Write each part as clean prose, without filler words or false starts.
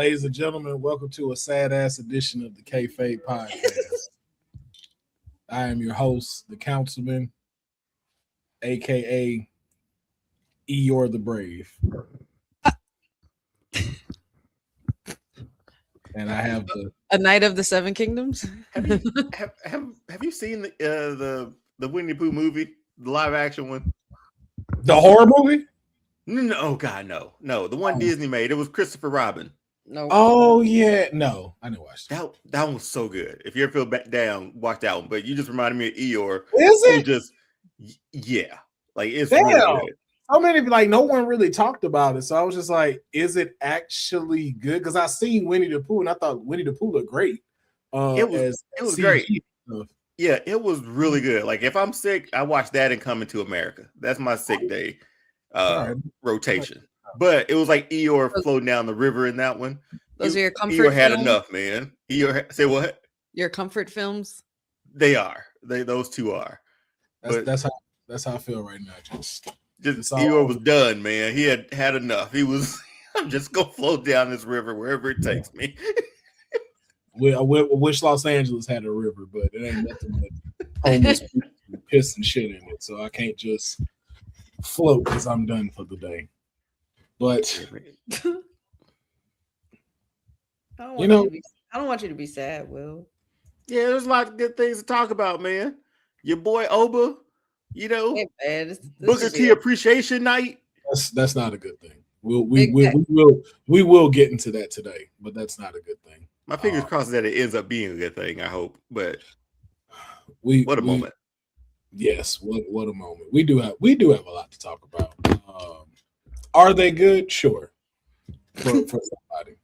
Ladies and gentlemen, welcome to a sad ass edition of the Kayfabe Podcast. I am your host, the Councilman, aka Eeyore the Brave. And I have a Knight of the Seven Kingdoms. Have you seen the Winnie the Pooh movie, the live action one? The horror movie? No, oh God, no. The one Disney made. It was Christopher Robin. No. Oh yeah, no, I didn't watch that. That one was so good. If you ever feel back down, watch that one. But you just reminded me of Eeyore. Is it? Just yeah, like it's Damn. really good. So many, like, no one really talked about it. So I was just like, is it actually good? Because I seen Winnie the Pooh and I thought Winnie the Pooh looked great. It was great. Yeah, it was really good. Like if I'm sick, I watch that and Coming to America. That's my sick day rotation. But it was like Eeyore floating down the river in that one. Those are your comfort Eeyore had films? enough, man. Eeyore, say what? Your comfort films? They are. Those two are. That's how I feel right now. Just Eeyore was done, man. He had enough. He was. I'm just gonna float down this river wherever it takes me. I wish Los Angeles had a river, but it ain't nothing but homeless people piss and shit in it. So I can't just float because I'm done for the day. But I don't want you to be sad, Will. Yeah, there's a lot of good things to talk about, man. Your boy Oba, hey, man, Booker T Appreciation Night. That's not a good thing. We will get into that today, but that's not a good thing. My fingers crossed that it ends up being a good thing. I hope, but what a moment. Yes, what a moment. We do have a lot to talk about. Are they good? Sure. For somebody,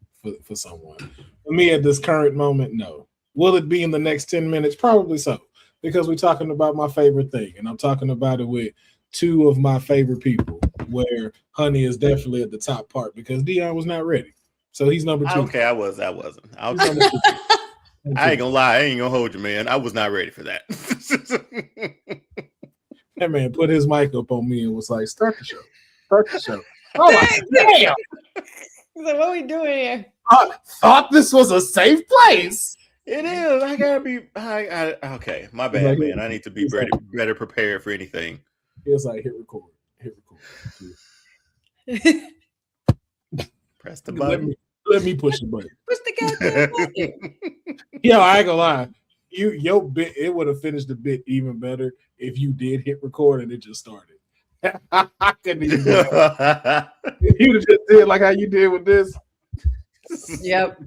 for someone. For me at this current moment, no. Will it be in the next 10 minutes? Probably so. Because we're talking about my favorite thing. And I'm talking about it with two of my favorite people, where Honey is definitely at the top part because Deonne was not ready. So he's number 2. Okay, I wasn't. I ain't gonna lie, I ain't gonna hold you, man. I was not ready for that. That man put his mic up on me and was like, start the show. Oh my damn! He's like, what are we doing here? I thought this was a safe place. It is. I gotta be. Okay, my bad, man. I need to be better prepared for anything. He was like, hit record. Press the button. Let me push the button. Push the goddamn button. Yo, I ain't gonna lie. Your bit, it would have finished the bit even better if you did hit record and it just started. I couldn't even. If you just did like how you did with this. Yep.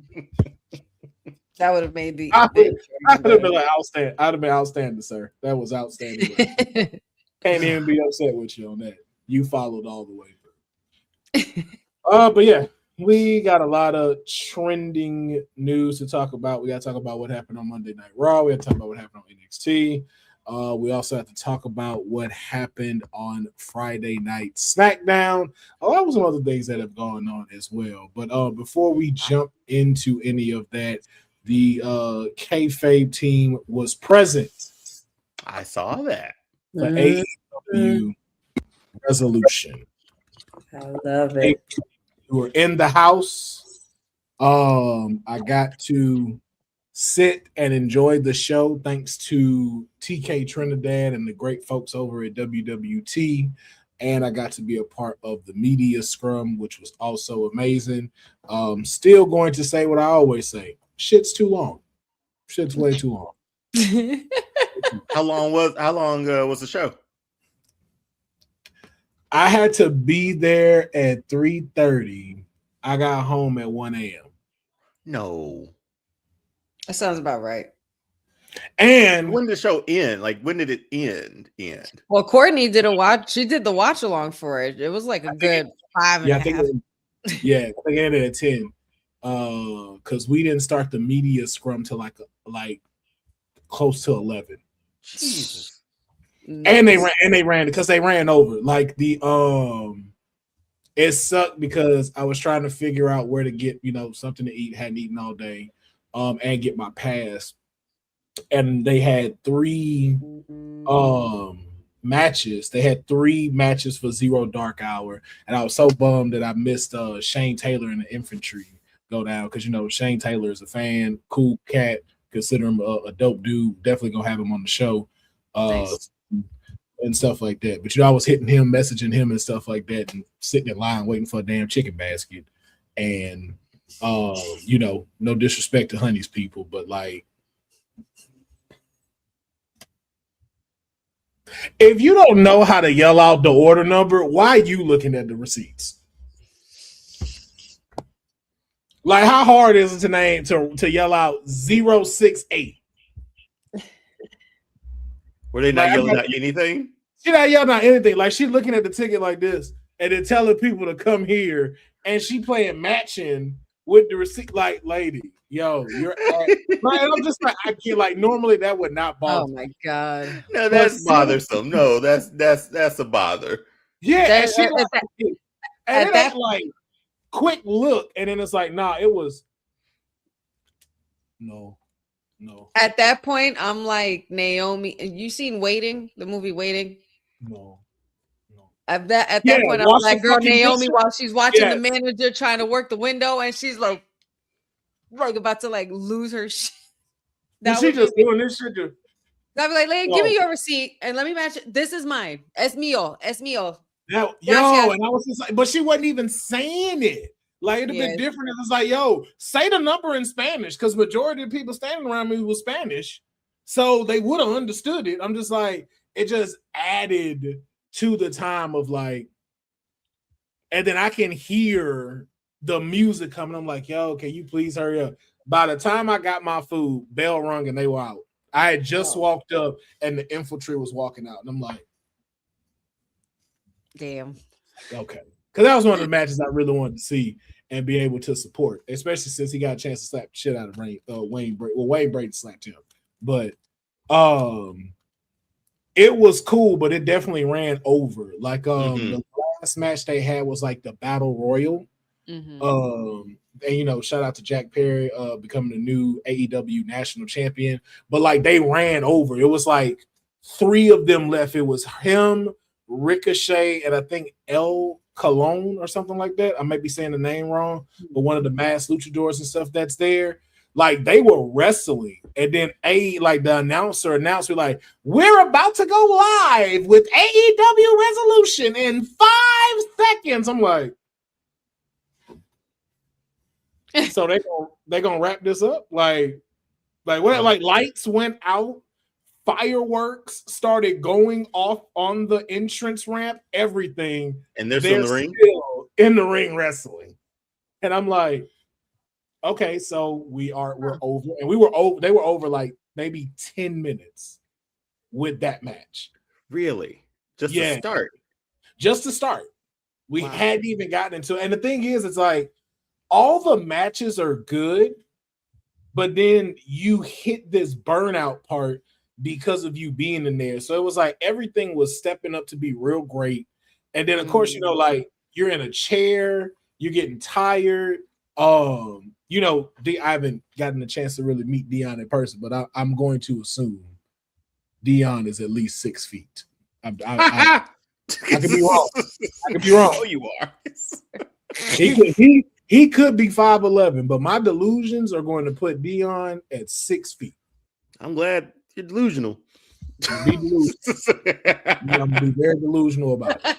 That would have made the. I would have been like outstanding. I'd have been outstanding, sir. That was outstanding. Can't even be upset with you on that. You followed all the way through. But yeah, we got a lot of trending news to talk about. We got to talk about what happened on Monday Night Raw. We got to talk about what happened on NXT. We also have to talk about what happened on Friday Night SmackDown. There was some other things that have gone on as well. But before we jump into any of that, the Kayfabe team was present. I saw that. The AEW resolution. I love it. We were in the house. I got to sit and enjoy the show thanks to TK Trinidad and the great folks over at WWT. And I got to be a part of the media scrum, which was also amazing. Still going to say what I always say. Shit's too long. Shit's way too long. How long was the show? I had to be there at 3:30. I got home at 1 a.m. No. That sounds about right. And when did the show end? Like, when did it end? Well, Courtney did a watch. She did the watch along for it. It was like a good 5 and a half. I think it ended at 10. Because we didn't start the media scrum till like close to 11. Jesus. And they ran because they ran over. Like it sucked because I was trying to figure out where to get, something to eat, hadn't eaten all day, and get my pass. And they had 3 matches. They had 3 matches for Zero Dark Hour, and I was so bummed that I missed Shane Taylor in the infantry go down because Shane Taylor is a fan, cool cat, consider him a dope dude. Definitely gonna have him on the show, nice. And stuff like that. But I was hitting him, messaging him, and stuff like that, and sitting in line waiting for a damn chicken basket. And no disrespect to Honey's people, but like, if you don't know how to yell out the order number, why are you looking at the receipts? Like, how hard is it to yell out 068? Were they not yelling out anything? She not yelling out anything. Like, she looking at the ticket like this and then telling people to come here, and she playing matching with the receipt. Like, lady, yo, you're like, I'm just like, I can't, like, normally that would not bother. Oh my god. No, that's bothersome. No, that's a bother. Yeah, and that like quick look, and then it's like, nah, it was no. At that point, I'm like, Naomi. You seen Waiting, the movie Waiting? No. At that point, I'm like, girl, Naomi, while she's watching the manager trying to work the window, and she's like about to like lose her shit. She just doing this shit. I'd be like, lady, give me your receipt and let me match it. This is mine. Es mío. And I was just like, but she wasn't even saying it. Like, it'd have been different if it's like, yo, say the number in Spanish, because majority of people standing around me was Spanish. So they would have understood it. I'm just like, it just added to the time of like, and then I can hear the music coming. I'm like, yo, can you please hurry up? By the time I got my food, bell rung and they were out. I had just walked up and the infantry was walking out. And I'm like, damn. Okay. Because that was one of the matches I really wanted to see and be able to support, especially since he got a chance to slap the shit out of Wayne Brady. Well, Wayne Brady slapped him. But it was cool, but it definitely ran over. Like the last match they had was like the Battle Royal. And shout out to Jack Perry becoming the new AEW national champion. But like, they ran over. It was like 3 of them left. It was him, Ricochet, and I think El Colon or something like that. I might be saying the name wrong, but one of the masked luchadors and stuff that's there. Like, they were wrestling, and then the announcer announced, we're about to go live with AEW Resolution in 5 seconds. I'm like, so they gonna wrap this up? Like what? Like, lights went out, fireworks started going off on the entrance ramp, everything, and they're still in the ring wrestling. And I'm like, okay, so we're over, and they were over like maybe 10 minutes with that match. Really? Just to start. We hadn't even gotten into it. And the thing is, it's like, all the matches are good, but then you hit this burnout part because of you being in there. So it was like everything was stepping up to be real great. And then, of course, like, you're in a chair, you're getting tired. I haven't gotten a chance to really meet Deonne in person, but I'm going to assume Deonne is at least 6 feet. I could be wrong. Oh, you are. He could be 5'11", but my delusions are going to put Deonne at 6 feet. I'm glad you're delusional. Be delusional. I'm gonna be very delusional about it.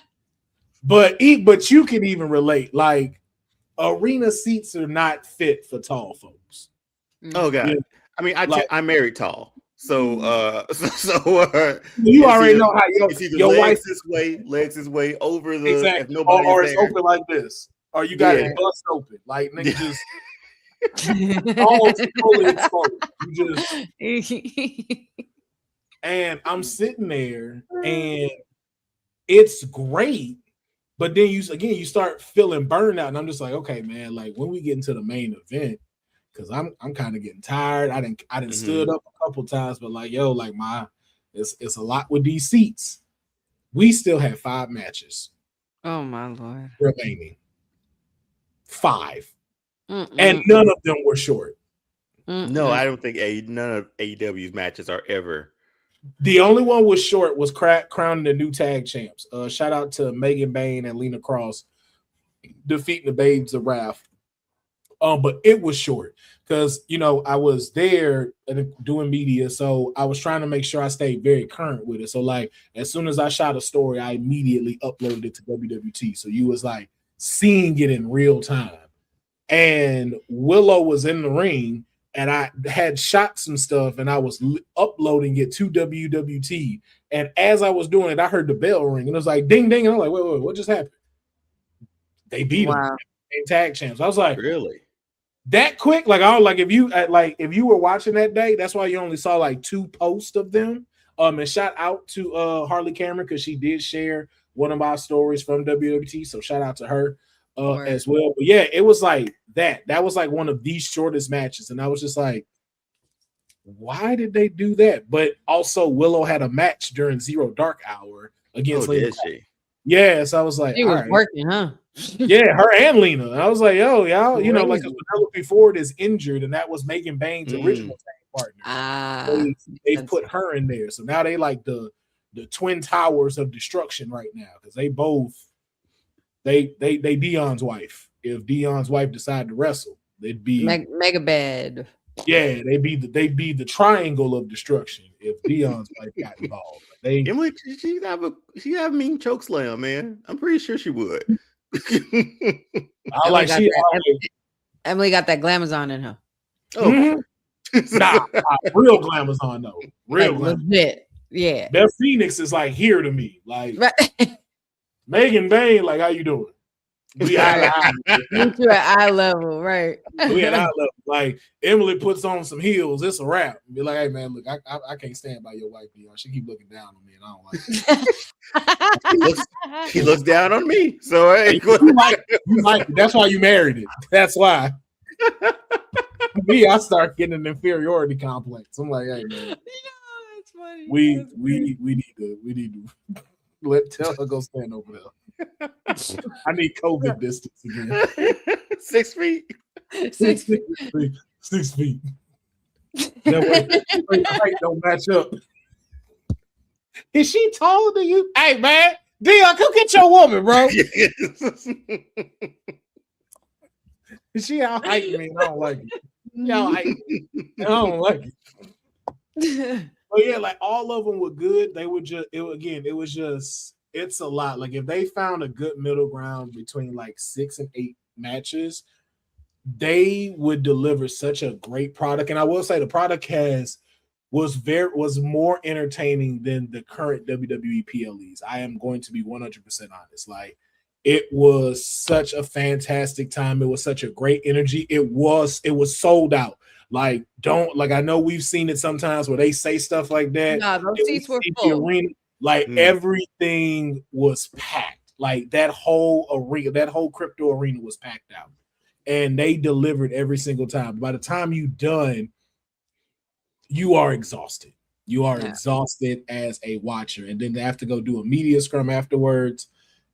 But you can even relate. Like, arena seats are not fit for tall folks. Oh God! I mean, I married tall, so you already know how your legs this way over the exactly, or it's open like this. Or you got it bust open, like nigga just all fully exposed. You just and I'm sitting there, and it's great, but then you start feeling burnout, and I'm just like, okay, man, like, when we get into the main event, because I'm kind of getting tired. I didn't stood up a couple times, but like, yo, like, it's a lot with these seats. We still have 5 matches. Oh my Lord, remaining. 5. And none of them were short. No, I don't think none of AEW's matches are ever. The only one was short was crowning the new tag champs. Shout out to Megan Bain and Lena Cross defeating the Babes of Wrath. But it was short because I was there doing media, so I was trying to make sure I stayed very current with it. So like as soon as I shot a story, I immediately uploaded it to WWT. So you was like seeing it in real time. And Willow was in the ring, and I had shot some stuff, and I was uploading it to WWT. And as I was doing it, I heard the bell ring, and it was like ding ding, and I'm like, wait, what just happened? They beat them. Tag champs. I was like, really? That quick? Like, I was like, if you were watching that day, that's why you only saw like 2 posts of them. And shout out to Harley Cameron because she did share one of my stories from WWT. So shout out to her as well. But yeah, it was like that. That was like one of the shortest matches, and I was just like, why did they do that? But also, Willow had a match during Zero Dark Hour against Lena. Did she? Yeah, so I was like, she was working, huh? Yeah, her and Lena. I was like, yo, y'all, like Penelope Ford is injured, and that was Megan Bain's original partner. They put her in there, so now they like the twin towers of destruction right now because they both they Deonne's wife. If Deonne's wife decided to wrestle, they'd be mega bad. Yeah, they'd be the triangle of destruction if Deonne's wife got involved. Emily, she'd have mean choke slam, man. I'm pretty sure she would. Emily got that glamazon in her. Oh, nah, real glamazon though. Real like, legit. Yeah. That Phoenix is like here to me. Like Megan Bain, like how you doing? We at eye level, right? We at eye level. Like Emily puts on some heels, it's a wrap. Be like, hey man, look, I can't stand by your wife, Deonne. She keep looking down on me, and I don't like it. She looks down on me. So hey, you like it. That's why you married it. That's why. Me, I start getting an inferiority complex. I'm like, hey man, that's funny. We need to tell her go stand over there. I need COVID distance again. 6 feet. 6 feet. 6 feet. That way, height don't match up. Is she taller than you? Hey man, Deonne, come get your woman, bro. Is she out height me? I don't like it. Y'all height me. I don't like it. But yeah, like all of them were good. They were just it's a lot. Like if they found a good middle ground between like 6 and 8 matches, they would deliver such a great product. And I will say the product was more entertaining than the current WWE PLEs. I am going to be 100% honest. Like it was such a fantastic time. It was such a great energy. It was sold out. Like I know we've seen it sometimes where they say stuff like that. No, those seats were full. Arena, everything was packed. Like that whole arena, that whole crypto arena was packed out. And they delivered every single time. By the time you're done, you are exhausted. You are exhausted as a watcher. And then they have to go do a media scrum afterwards.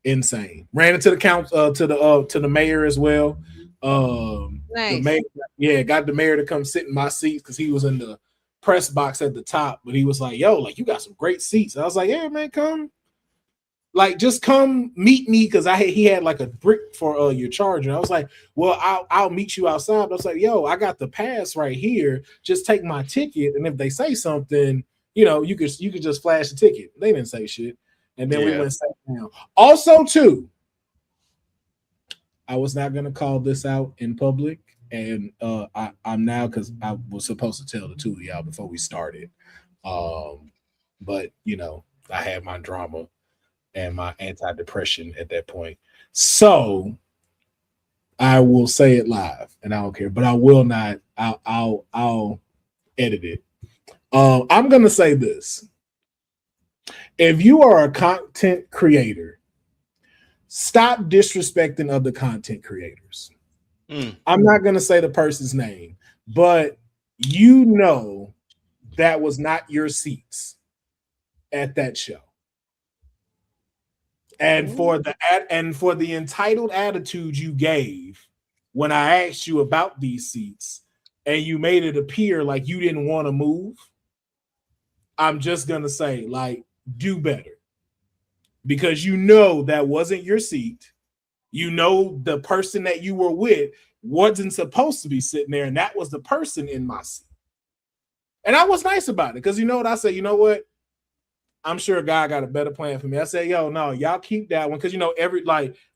Insane. Ran into the to the mayor as well. Nice. The mayor, got the mayor to come sit in my seats because he was in the press box at the top, but he was like, yo, like you got some great seats. And I was like, yeah, man, come. Like, just come meet me because he had like a brick for your charger. I was like, well, I'll meet you outside. I was like, yo, I got the pass right here. Just take my ticket, and if they say something, you could just flash the ticket. They didn't say shit, and then we went and sat down. Also, too, I was not gonna call this out in public, and I'm now because I was supposed to tell the two of y'all before we started. But I had my drama and my antidepressant at that point. So I will say it live, and I don't care, but I will not. I'll edit it. I'm gonna say this: if you are a content creator, stop disrespecting other content creators. I'm not gonna say the person's name, but that was not your seats at that show. And for the entitled attitude you gave when I asked you about these seats, and you made it appear like you didn't want to move, I'm just gonna say, like, do better, because that wasn't your seat. You know, the person that you were with wasn't supposed to be sitting there, and that was the person in my seat. And I was nice about it because you know what I said? You know what? I'm sure God got a better plan for me. I said, yo, no, y'all keep that one because you know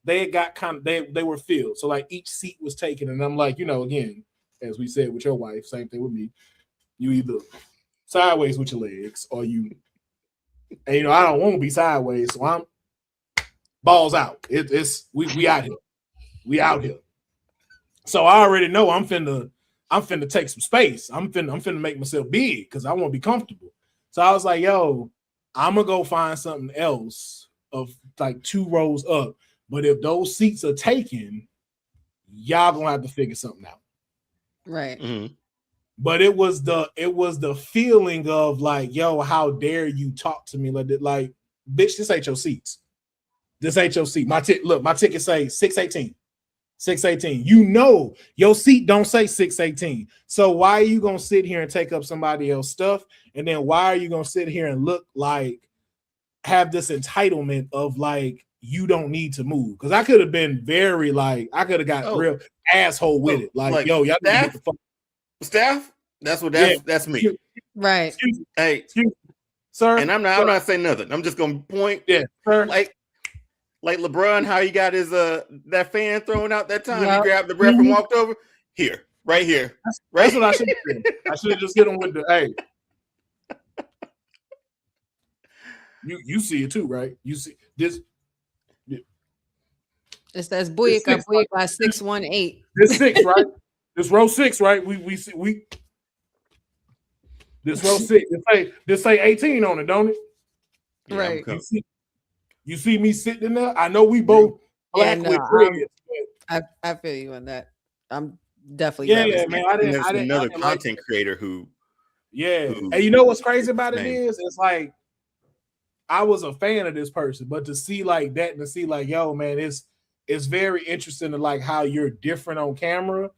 they got they were filled, so like each seat was taken, and I'm like, you know, again, as we said with your wife, same thing with me. You either sideways with your legs or you, and you know, I don't want to be sideways, so I'm balls out. We out here. We out here. So I already know I'm finna take some space. I'm finna make myself big because I want to be comfortable. So I was like, yo, I'm gonna go find something else of like 2 rows up. But if those seats are taken, y'all gonna have to figure something out. Right. Mm-hmm. But it was the feeling of like, yo, how dare you talk to me like that? Like, bitch, this ain't your seats. This ain't your seat. My ticket say 618. 618. You know your seat don't say 618. So why are you gonna sit here and take up somebody else's stuff? And then why are you gonna sit here and look like have this entitlement of like you don't need to move? Because I could have been very like I could have got real asshole with it. Like yo, y'all need to get the fuck. Staff? That's me. Right. Hey, sir. And I'm not saying nothing. I'm just gonna point. Yeah, sir. Like LeBron, how he got his that fan thrown out that time. He grabbed the ref and walked over. Here, right here. That's what I should have done. I should have just hit him with the hey. You see it too, right? You see this. It's that's Boyka by 618. This 6, right? This row 6, right? We this row 6. This say 18 on it, don't it? Yeah, right. You see me sitting in there? I know we both black with dreads. I feel you on that. I'm definitely man. I didn't another content creator who and you know what's crazy about it is it's like I was a fan of this person, but to see like that and to see like, yo, man, it's very interesting to like how you're different on camera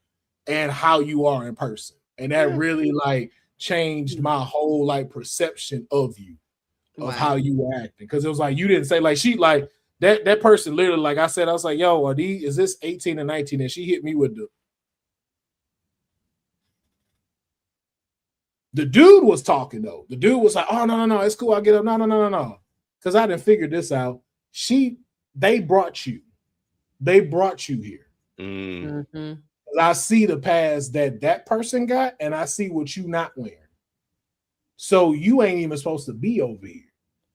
and how you are in person. And that really like changed my whole like perception of you. Of how you were acting, because it was like you didn't say like she like that person literally like I said I was like, yo, is this 18 and 19? And she hit me with the dude was talking though. The dude was like, oh no, it's cool. I'll get up. No, because I didn't figure this out. They brought you here. Mm-hmm. I see the pass that person got, and I see what you not wearing. So you ain't even supposed to be over here.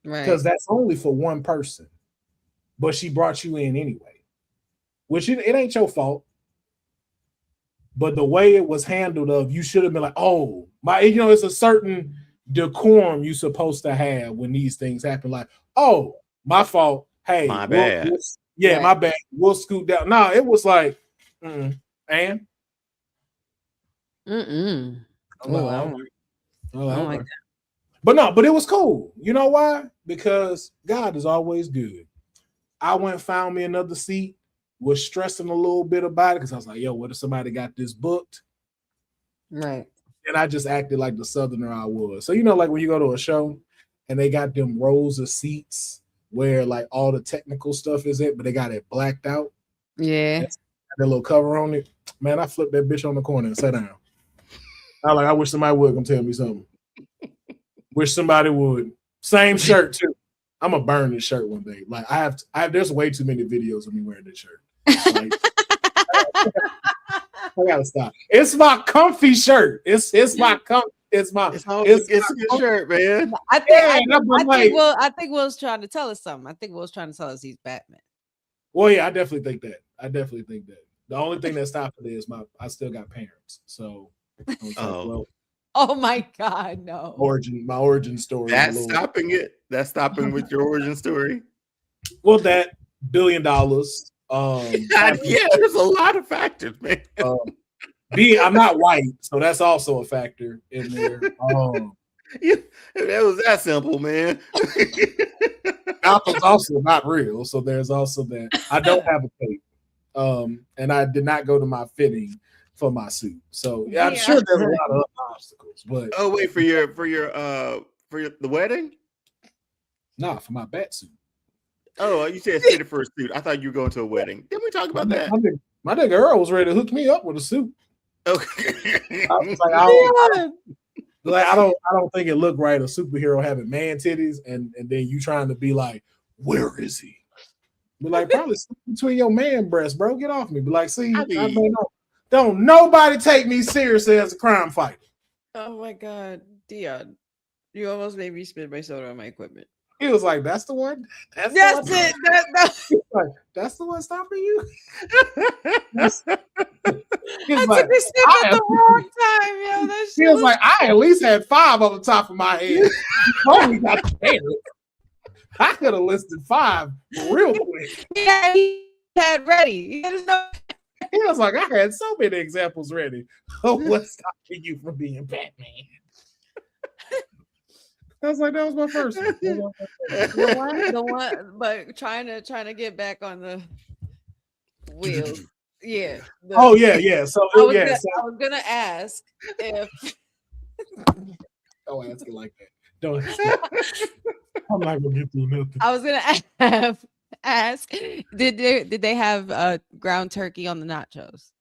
Right. Because that's only for one person. But she brought you in anyway. Which it ain't your fault. But the way it was handled you should have been like, oh, it's a certain decorum you're supposed to have when these things happen. Like, oh, my fault. Hey, my bad. My bad. We'll scoot down. No, it was like, and? Mm-mm. Oh, but it was cool. You know why? Because God is always good. I went and found me another seat, was stressing a little bit about it because I was like, yo, what if somebody got this booked? Right. And I just acted like the Southerner I was. So, you know, like when you go to a show and they got them rows of seats where like all the technical stuff is it, but they got it blacked out. Yeah. That little cover on it. Man, I flipped that bitch on the corner and sat down. I wish somebody would come tell me something. Wish somebody would. Same shirt too. I'm gonna burn this shirt one day. Like I have. There's way too many videos of me wearing this shirt. Like, I gotta stop. It's my comfy shirt. It's my It's a good shirt, man. I think Will's trying to tell us something. I think Will's trying to tell us he's Batman. Well, yeah, I definitely think that. The only thing that stopped it is I still got parents. So oh my God, no. My origin story. That's stopping it. That's stopping with your origin story. Well, that $1 billion. Yeah, there's a lot of factors, man. I'm not white, so that's also a factor in there. That was that simple, man. Malcolm's also not real, so there's also that. I don't have a cape, and I did not go to my fitting for my suit. So yeah, I'm sure there's a lot of other obstacles. But wait for the wedding? Nah, for my bat suit. Oh, you said fitted for a suit. I thought you were going to a wedding. Didn't we talk about that? My nigga Earl was ready to hook me up with a suit. Okay. I was like, I don't think it looked right, a superhero having man titties, and then you trying to be like, where is he? Be like, probably between your man breasts, bro. Get off me. Be like, see, don't nobody take me seriously as a crime fighter. Oh my God, Deonne, you almost made me spit my soda on my equipment. He was like, "That's the one. That's it. That's the one stopping you." I took a sip at the wrong time, yo. He was like, "I at least had 5 on the top of my head." Only got 10. I could have listed 5 real quick. Yeah, he had ready. He was like, "I had so many examples ready. Oh, what's stopping you from being Batman?" I was like, that was my first one. The one, but trying to get back on the wheels. Yeah. Yeah. So I was gonna ask if don't ask it like that. Don't ask it. I'm not gonna get through nothing. I was gonna ask did they have ground turkey on the nachos?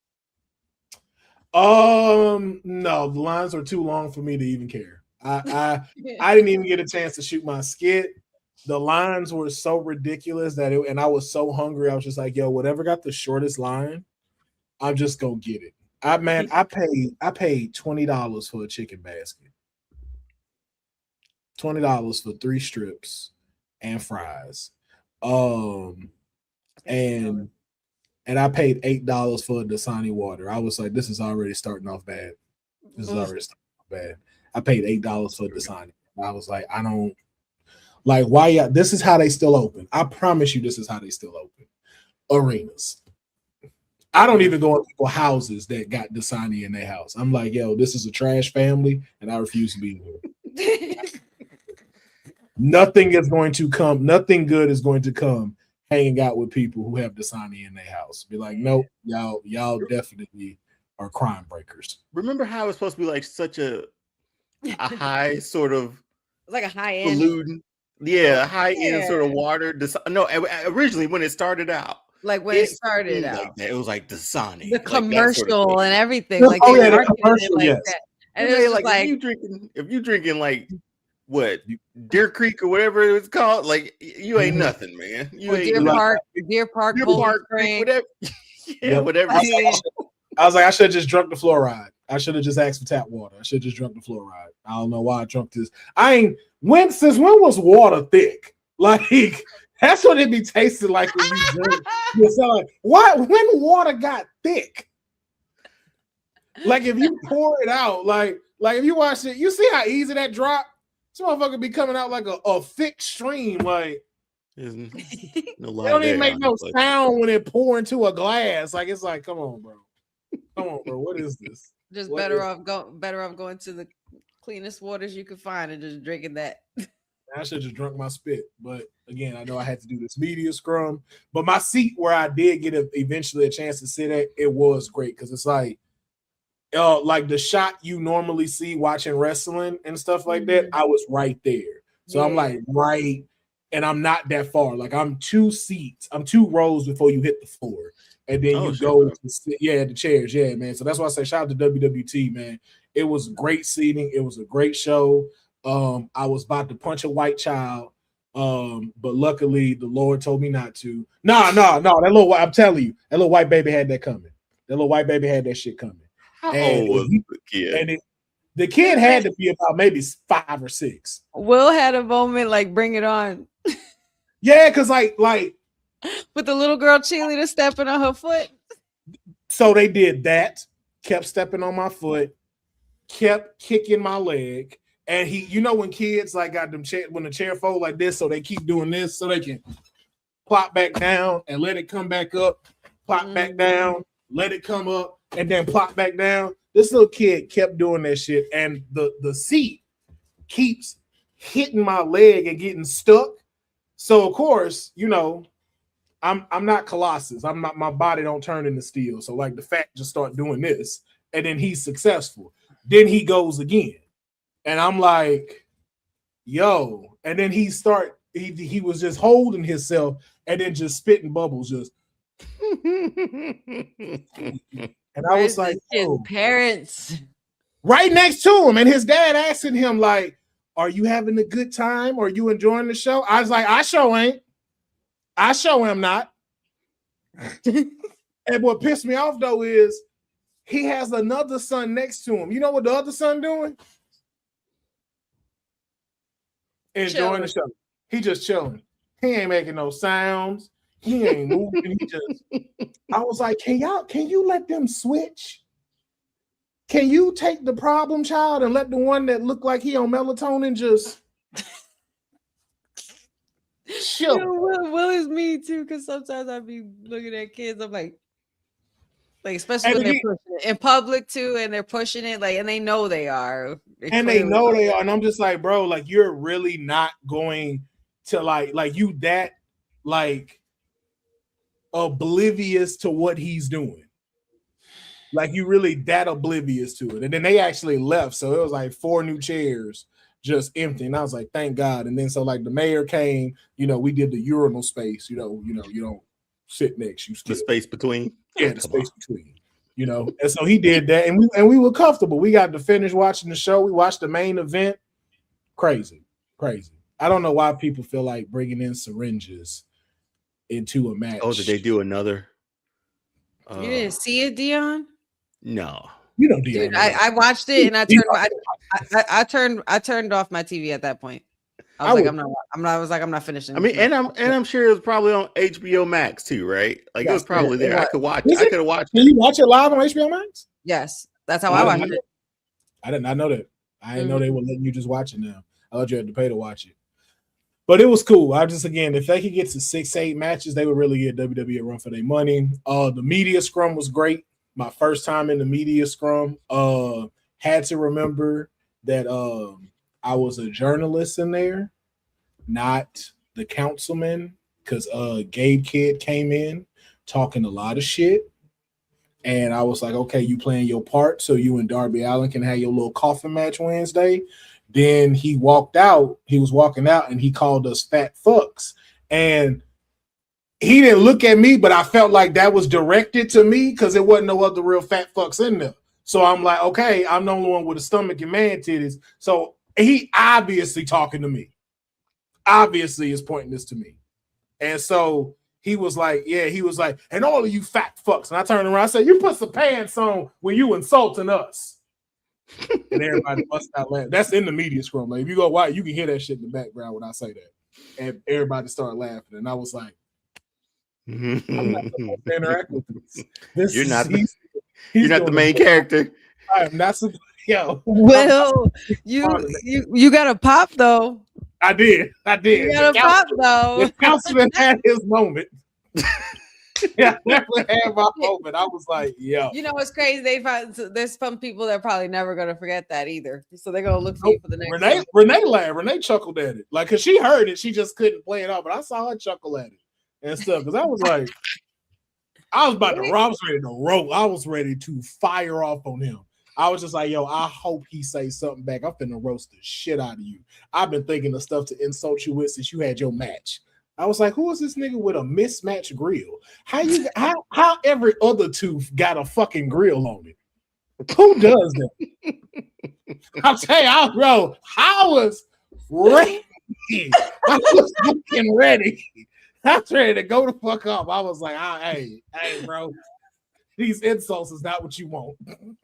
No, the lines were too long for me to even care. I didn't even get a chance to shoot my skit. The lines were so ridiculous and I was so hungry. I was just like, yo, whatever got the shortest line, I'm just gonna get it. I paid $20 for a chicken basket. $20 for 3 strips and fries. And I paid $8 for a Dasani water. I was like, this is already starting off bad. I paid $8 for Dasani. I was like, I don't like why this is how they still open. I promise you this is how they still open. Arenas. I don't even go in people's houses that got Dasani in their house. I'm like, yo, this is a trash family, and I refuse to be here. Nothing good is going to come hanging out with people who have Dasani in their house. Be like, nope, y'all definitely are crime breakers. Remember how it was supposed to be like such a high sort of like a high end balloon, high end sort of water. No, originally when it started out, like when it started out, like that, it was like Dasani, the commercial sort of and everything. Like the commercial, like yes. That. And it was like if you drinking like what Deer Creek or whatever it's called, like you ain't nothing, man. You ain't Deer Park, whatever. Whatever. I was like, I should have just drunk the fluoride. I should have just asked for tap water. I should have just drunk the fluoride. I don't know why I drunk this. Since when was water thick? Like, that's what it be tasting like when you drink. So like, when water got thick? Like, if you pour it out, like if you watch it, you see how easy that drop? This motherfucker be coming out like a thick stream. Like, it don't even make no sound when it pour into a glass. Like, it's like, come on, bro. What is this? Just better off going to the cleanest waters you could find and just drinking that. I should have just drunk my spit. But again, I know I had to do this media scrum. But my seat where I did get eventually a chance to sit at, it was great because it's like the shot you normally see watching wrestling and stuff like that. I was right there. So I'm like right, and I'm not that far. Like I'm 2 rows before you hit the floor. And then you go to sit, the chairs, man. So that's why I say shout out to WWT, man. It was great seating. It was a great show. I was about to punch a white child, but luckily the Lord told me not to. No. I'm telling you, that little white baby had that coming. That little white baby had that shit coming. How old was the kid? And the kid had to be about maybe 5 or 6. Will had a moment like, bring it on. Yeah, because like with the little girl cheerleader stepping on her foot. So they did that, kept stepping on my foot, kept kicking my leg. And when kids like got them when the chair fold like this, so they keep doing this so they can plop back down and let it come back up, plop back down, let it come up, and then plop back down. This little kid kept doing that shit, and the seat keeps hitting my leg and getting stuck. So of course, I'm not Colossus. My body don't turn into steel. So like the fat just start doing this, and then he's successful. Then he goes again, and I'm like, yo. And then he start he was just holding himself and then just spitting bubbles, just. And I was like, oh. Parents right next to him, and his dad asking him like, "Are you having a good time? Are you enjoying the show?" I was like, "I sure ain't. I sure am not." And what pissed me off though is he has another son next to him. You know what the other son doing? Enjoying the show. He just chilling. He ain't making no sounds. He ain't moving. He just. I was like, can you let them switch? Can you take the problem child and let the one that looked like he on melatonin just chill? Will is me too, because sometimes I be looking at kids. I'm like especially when they're pushing it in public too, and they're pushing it and they know they are. They know they are, and I'm just like, bro, like you're really not going to like you that oblivious to what he's doing. Like you really that oblivious to it. And then they actually left, so it was like 4 new chairs just empty. And I was like, thank God. And then so like the mayor came, we did the urinal space, you don't sit next, you still. The space between. Yeah, the space between. And so he did that, and we were comfortable. We got to finish watching the show. We watched the main event. Crazy. I don't know why people feel like bringing in syringes into a match. Oh, did they do another? You didn't see it, Deonne? No. You know, Deonne. Dude, I watched it and I turned off my TV at that point. I was I'm not finishing. I mean, and I'm sure it was probably on HBO Max too, right? Like it was probably there. I could watch it. I could have watched it. Can you watch it live on HBO Max? Yes, that's how I watched it. I did not know that. I didn't know they were letting you just watch it now. I thought you had to pay to watch it. But it was cool. If they could get to 6-8 matches, they would really get WWE a run for their money. The media scrum was great. My first time in the media scrum. Had to remember that I was a journalist in there, not the councilman, because Gabe Kidd came in talking a lot of shit. And I was like, okay, you playing your part so you and Darby Allin can have your little coffin match Wednesday. Then he walked out. He was walking out and he called us fat fucks. And he didn't look at me, but I felt like that was directed to me because there wasn't no other real fat fucks in there. So I'm like, okay, I'm the only one with a stomach and man titties. So he obviously talking to me. Obviously is pointing this to me. And so he was like, and all of you fat fucks. And I turned around, I said, you put some pants on when you insulting us. And everybody bust out laughing. That's in the media scrum. Like if you go wide, you can hear that shit in the background when I say that. And everybody started laughing. And I was like, I'm not supposed to interact with this. You're not the main character. I am not supposed. Yo. Well, you got a pop though. I did. You got a pop though. The councilman had his moment. Yeah, definitely had my moment. I was like, yo. You know what's crazy? There's some people that are probably never gonna forget that either. So they're gonna look for you for the next one. Renee laughed. Renee chuckled at it. Like, cause she heard it, she just couldn't play it off. But I saw her chuckle at it and stuff. Cause I was like, I was about to I was ready to roll. I was ready to fire off on him. I was just like, yo, I hope he says something back. I'm finna roast the shit out of you. I've been thinking of stuff to insult you with since you had your match. I was like, who is this nigga with a mismatched grill? How every other tooth got a fucking grill on it? Who does that? I'll tell you, bro, I was ready. I was looking ready. I was ready to go the fuck up. I was like, hey, bro, these insults is not what you want.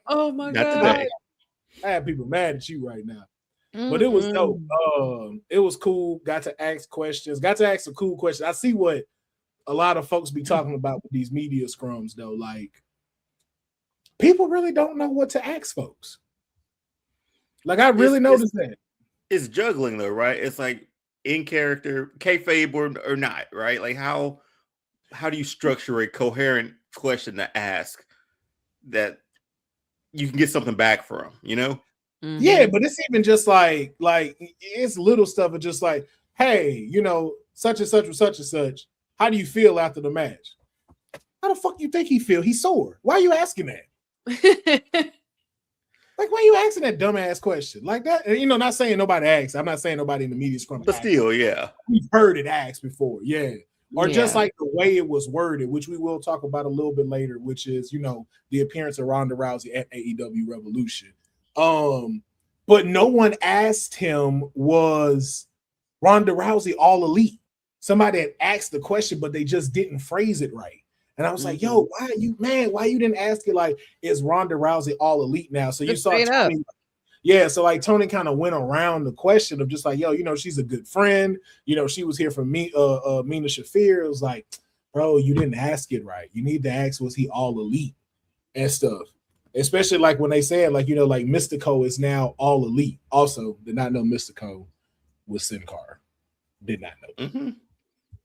Oh my God. I have people mad at you right now. But it was dope. It was cool. Got to ask questions. Got to ask some cool questions. I see what a lot of folks be talking about with these media scrums, though. Like, people really don't know what to ask folks. Like, I really noticed that. It's juggling, though, right? It's like in character, kayfabe or not, right? Like, how do you structure a coherent question to ask that you can get something back from, you know? Mm-hmm. Yeah, but it's even just like it's little stuff. It's just like, hey, such and such or such and such. How do you feel after the match? How the fuck you think he feel? He's sore. Why are you asking that? Like, why are you asking that dumbass question like that? You know, not saying nobody asked. I'm not saying nobody in the media scrum. But still, yeah, we've heard it asked before, yeah. Or just like the way it was worded, which we will talk about a little bit later, which is, you know, the appearance of Ronda Rousey at AEW Revolution. But no one asked him, was Ronda Rousey all elite? Somebody had asked the question, but they just didn't phrase it right. And I was like, yo, why you didn't ask it like, is Ronda Rousey all elite now? So you saw Tony, so like Tony kind of went around the question of just like, yo, you know, she's a good friend. You know, she was here for me, Mina Shafir. It was like, bro, you didn't ask it right. You need to ask, was he all elite and stuff? Especially like when they said, like, you know, like Mystico is now all elite. Also, did not know Mystico was Sin Cara. Did not know.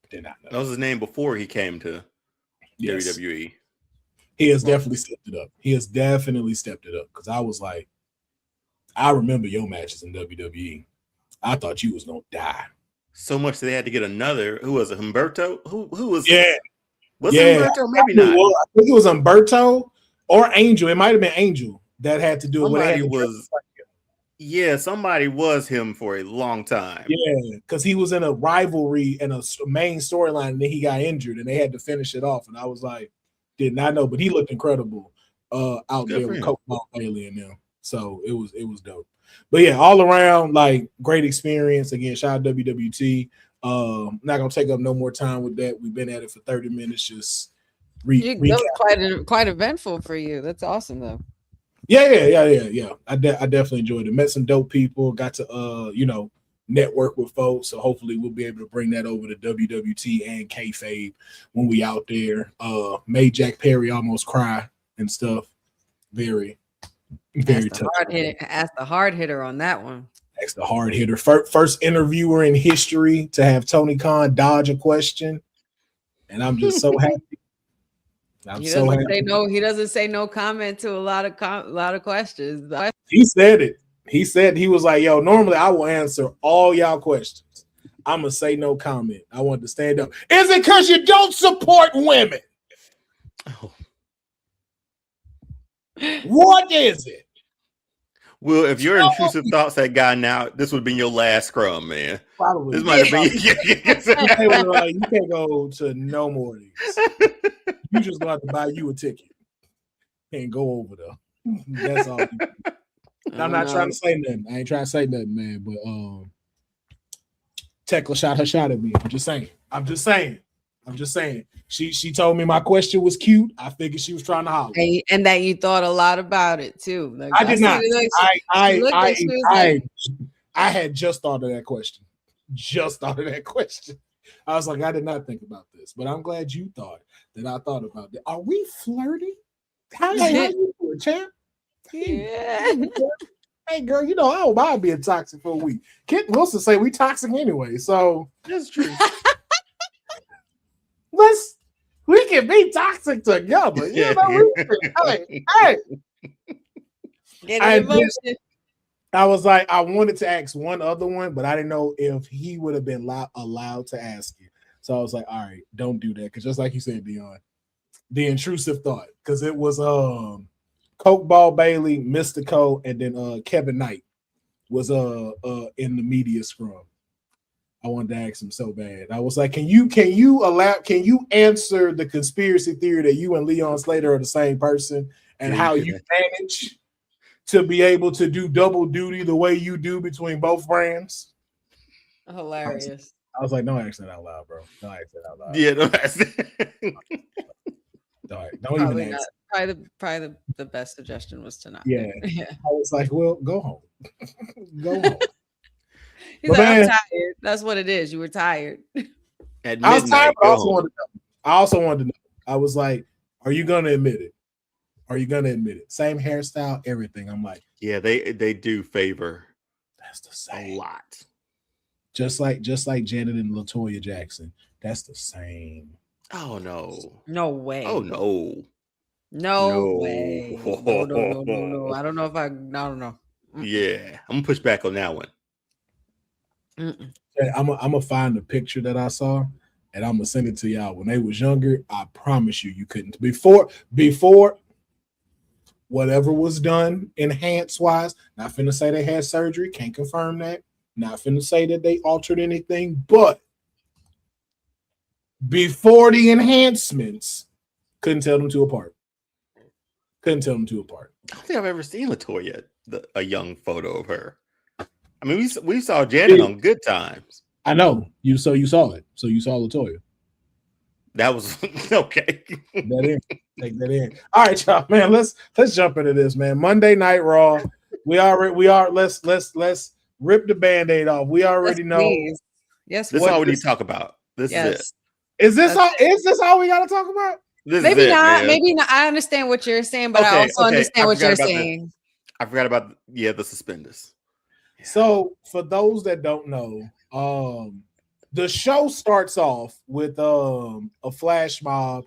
Did not know. That was his name before he came to WWE. He has definitely stepped it up. He has definitely stepped it up because I was like, I remember your matches in WWE. I thought you was gonna die. So much that they had to get another. Who was it? Humberto? Who was? Yeah. Was it Humberto? Maybe not. I think it was Humberto or Angel. It might have been Angel that had to do it. Somebody was. Yeah, somebody was him for a long time. Yeah, because he was in a rivalry and a main storyline, and then he got injured, and they had to finish it off. And I was like, did not know, but he looked incredible out there with Coach Bailey and them. So it was dope. But yeah, all around, like, great experience. Again, shout out WWT. Not gonna take up no more time with that. We've been at it for 30 minutes. Just that was quite eventful for you. That's awesome though. Yeah. I definitely enjoyed it. Met some dope people. Got to you know, network with folks. So hopefully we'll be able to bring that over to WWT and Kayfabe when we out there. Made Jack Perry almost cry and stuff. Very tough. Ask the hard hitter on that one. Ask the hard hitter. First interviewer in history to have Tony Khan dodge a question, and I'm just so happy. He doesn't say no comment to a lot of questions. He said it. He said, he was like, yo, normally I will answer all y'all questions. I'm gonna say no comment. I want to stand up. Is it because you don't support women? Oh. What is it? Well, if your intrusive thoughts had gotten out, this would have been your last scrum, man. Probably. This might have been. You can't go to no more of these. You just gonna have to buy you a ticket and go over there. That's all. I'm not trying to say nothing. I ain't trying to say nothing, man. But Tekla shot her shot at me. I'm just saying. She told me my question was cute. I figured she was trying to holler. And that you thought a lot about it too. Like, I did not. I had just thought of that question. I was like, I did not think about this, but I'm glad you thought that I thought about that. Are we flirty? How you doing, champ? Yeah. Hey, girl, you know I don't mind being toxic for a week. Kit Wilson say we toxic anyway, so that's true. We can be toxic together. You know, hey. I was like, I wanted to ask one other one, but I didn't know if he would have been allowed to ask it. So I was like, all right, don't do that. Because just like you said, Deonne, the intrusive thought, because it was Coke Ball Bailey, Mystico, and then Kevin Knight was in the media scrum. I wanted to ask him so bad. I was like, can you answer the conspiracy theory that you and Leon Slater are the same person, and how you manage to be able to do double duty the way you do between both brands? Hilarious. I was like, don't ask that out loud, bro. Don't ask that out loud. Yeah, don't ask that. Don't even ask. Probably the best suggestion was to not. Yeah. I was like, well, go home. Go home. He's like, I'm tired. That's what it is. You were tired. I was tired, but I also wanted to know. I was like, are you gonna admit it? Are you gonna admit it? Same hairstyle, everything. I'm like, yeah, they do favor. That's the same. A lot. Just like Janet and LaToya Jackson. That's the same. Oh no. No way. Oh no. No way. No. I don't know. Yeah, I'm gonna push back on that one. I'm gonna find the picture that I saw, and I'm gonna send it to y'all. When they was younger, I promise you couldn't. Before whatever was done enhanced wise. Not finna say they had surgery, can't confirm that. Not finna say that they altered anything, but before the enhancements, couldn't tell them two apart. I don't think I've ever seen LaToya, a young photo of her. I mean, we saw Janet on Good Times. I know you saw it. So you saw LaToya. That was okay. Take that in. All right, y'all, man. Let's jump into this, man. Monday Night Raw. Let's rip the Band-Aid off. We already know. Yes, this is all we need to talk about. This is it. Is this all we got to talk about? Maybe not. Maybe not. I understand what you're saying, but I also understand what you're saying. I forgot about the suspenders. So for those that don't know, the show starts off with a flash mob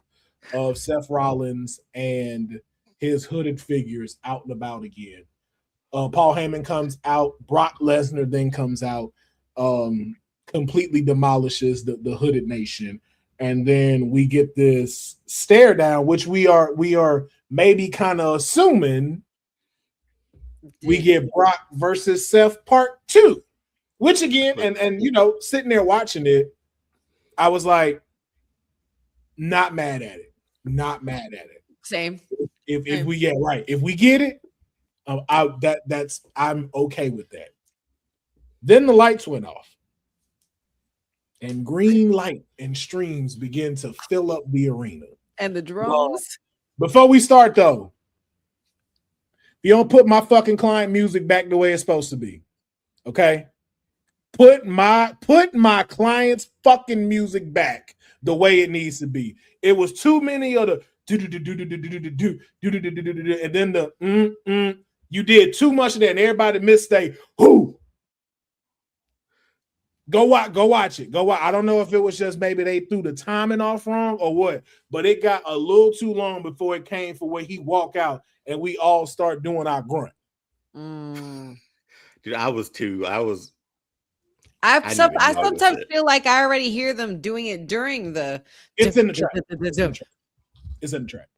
of Seth Rollins and his hooded figures out and about again. Paul Heyman comes out. Brock Lesnar then comes out, completely demolishes the hooded nation. And then we get this stare down, which we are maybe kind of assuming we get Brock versus Seth part 2, which again, and sitting there watching it, I was like, not mad at it. Same. If we get it, I'm okay with that. Then the lights went off. And green light and streams begin to fill up the arena. And the drums. Before we start, though, you don't put my fucking client music back the way it's supposed to be. Okay? Put my client's fucking music back the way it needs to be. It was too many of the and then the you did too much of that, and everybody missed a who. Go watch it. I don't know if it was just maybe they threw the timing off wrong or what, but it got a little too long before it came for where he walk out and we all start doing our grunt. Dude, I sometimes feel like I already hear them doing it during the. It's in the track. It's in the track.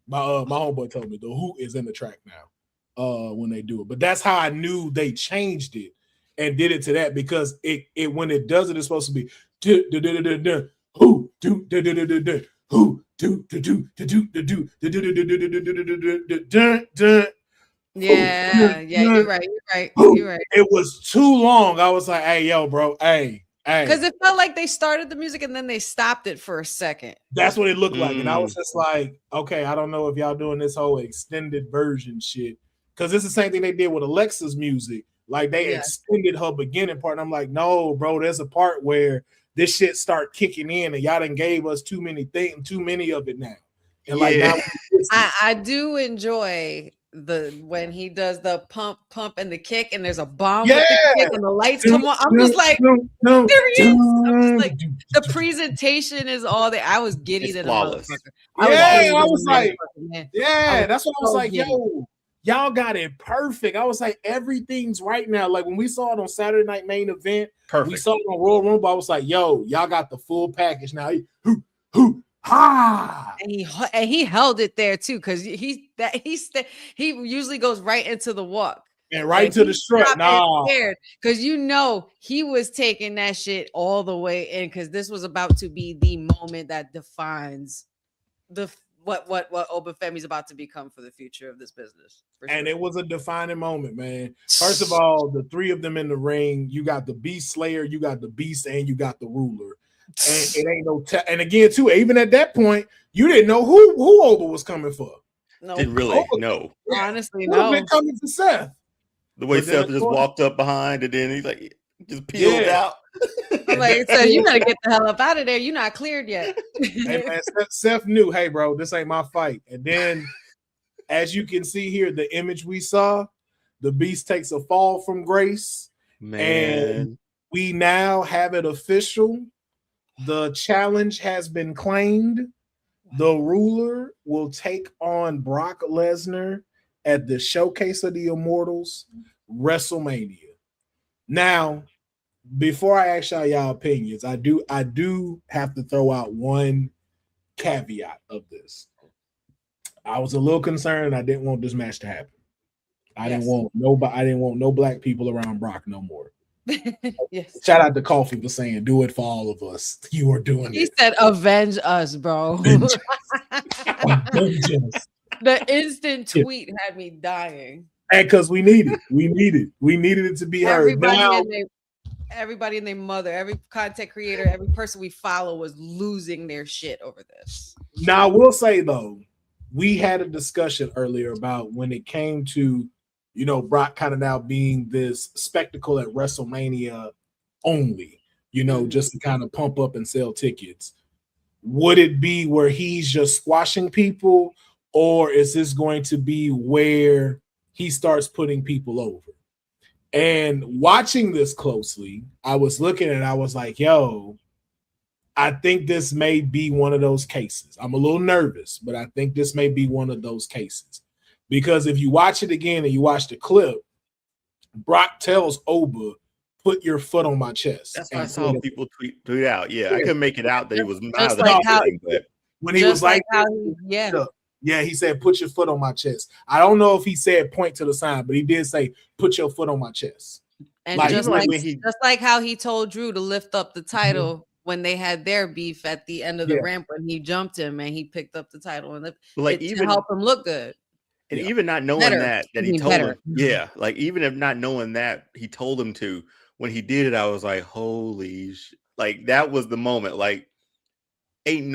My homeboy told me the who is in the track now. When they do it, but that's how I knew they changed it. And did it to that because it when it does it, it's supposed to be who do who do yeah, you're right. It was too long. I was like, hey, yo, bro, hey. Because it felt like they started the music and then they stopped it for a second. That's what it looked like. And I was just like, okay, I don't know if y'all doing this whole extended version shit. Because it's the same thing they did with Alexa's music. Like they extended her beginning part. And I'm like, no, bro, there's a part where this shit start kicking in and y'all done gave us too many of it now. And like now I do enjoy when he does the pump and the kick and there's a bomb with the kick and the lights come on. I'm just like, there he is. I'm just like, the presentation is all that. I was giddy to the motherfucker. I was like, that's what I was like, yo. Y'all got it perfect. I was like, everything's right now. Like when we saw it on Saturday Night Main Event, we saw it on Royal Rumble. I was like, yo, y'all got the full package now. And he held it there too, because he usually goes right into the walk and right to the strut. Because he was taking that shit all the way in, because this was about to be the moment that defines what Obafemi is about to become for the future of this business. And it was a defining moment, man. First of all, the three of them in the ring, you got the Beast Slayer, you got the Beast, and you got the Ruler. And it ain't no and again, too, even at that point, you didn't know who Oba was coming for. No, didn't really know. Honestly, no. Been coming for Seth. The way Seth just walked up behind, and then he's like just peeled out. I'm like, so you gotta get the hell up out of there. You're not cleared yet. Hey, man, Seth knew, hey, bro, this ain't my fight. And then, as you can see here, the image we saw, the Beast takes a fall from grace. Man. And we now have it official. The challenge has been claimed. The Ruler will take on Brock Lesnar at the Showcase of the Immortals, WrestleMania. Now, before I ask y'all opinions, I do have to throw out one caveat of this. I was a little concerned. I didn't want this match to happen. I didn't want nobody. I didn't want no black people around Brock no more. Yes. Shout out to Coffee for saying, "Do it for all of us." You are doing it. He said, "Avenge us, bro." Vengeance. The instant tweet had me dying. And because we needed it to be heard. Everybody and their mother, every content creator, every person we follow was losing their shit over this. Now, I will say though, we had a discussion earlier about when it came to, Brock kind of now being this spectacle at WrestleMania only, just to kind of pump up and sell tickets. Would it be where he's just squashing people, or is this going to be where he starts putting people over? And watching this closely, I was looking and I was like, yo, I think this may be one of those cases. I'm a little nervous, but I think this may be one of those cases. Because if you watch it again and you watch the clip, Brock tells Oba, "Put your foot on my chest." That's what I saw people tweet out. Yeah, I couldn't make it out that he was just like how, but when he was like how he said, "Put your foot on my chest." I don't know if he said point to the sign, but he did say, "Put your foot on my chest." And just like how he told Drew to lift up the title when they had their beef at the end of the ramp when he jumped him and he picked up the title and to help him look good. And even not knowing that he told him, even if not knowing that he told him to, when he did it, I was like, holy shit. Like, that was the moment. Like, ain't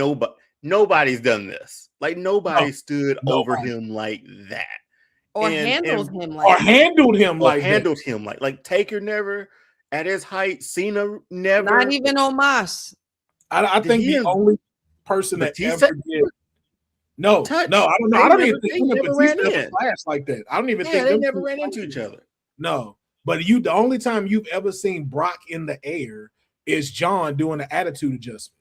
nobody's done this. Like, nobody stood over him like that. Or handled him like Taker never at his height, Cena never. Not even Omos. I think the only person that ever did. No, I don't know. I don't even think Batista flashed like that. I don't even think they never ran into each other. No, but the only time you've ever seen Brock in the air is John doing an attitude adjustment,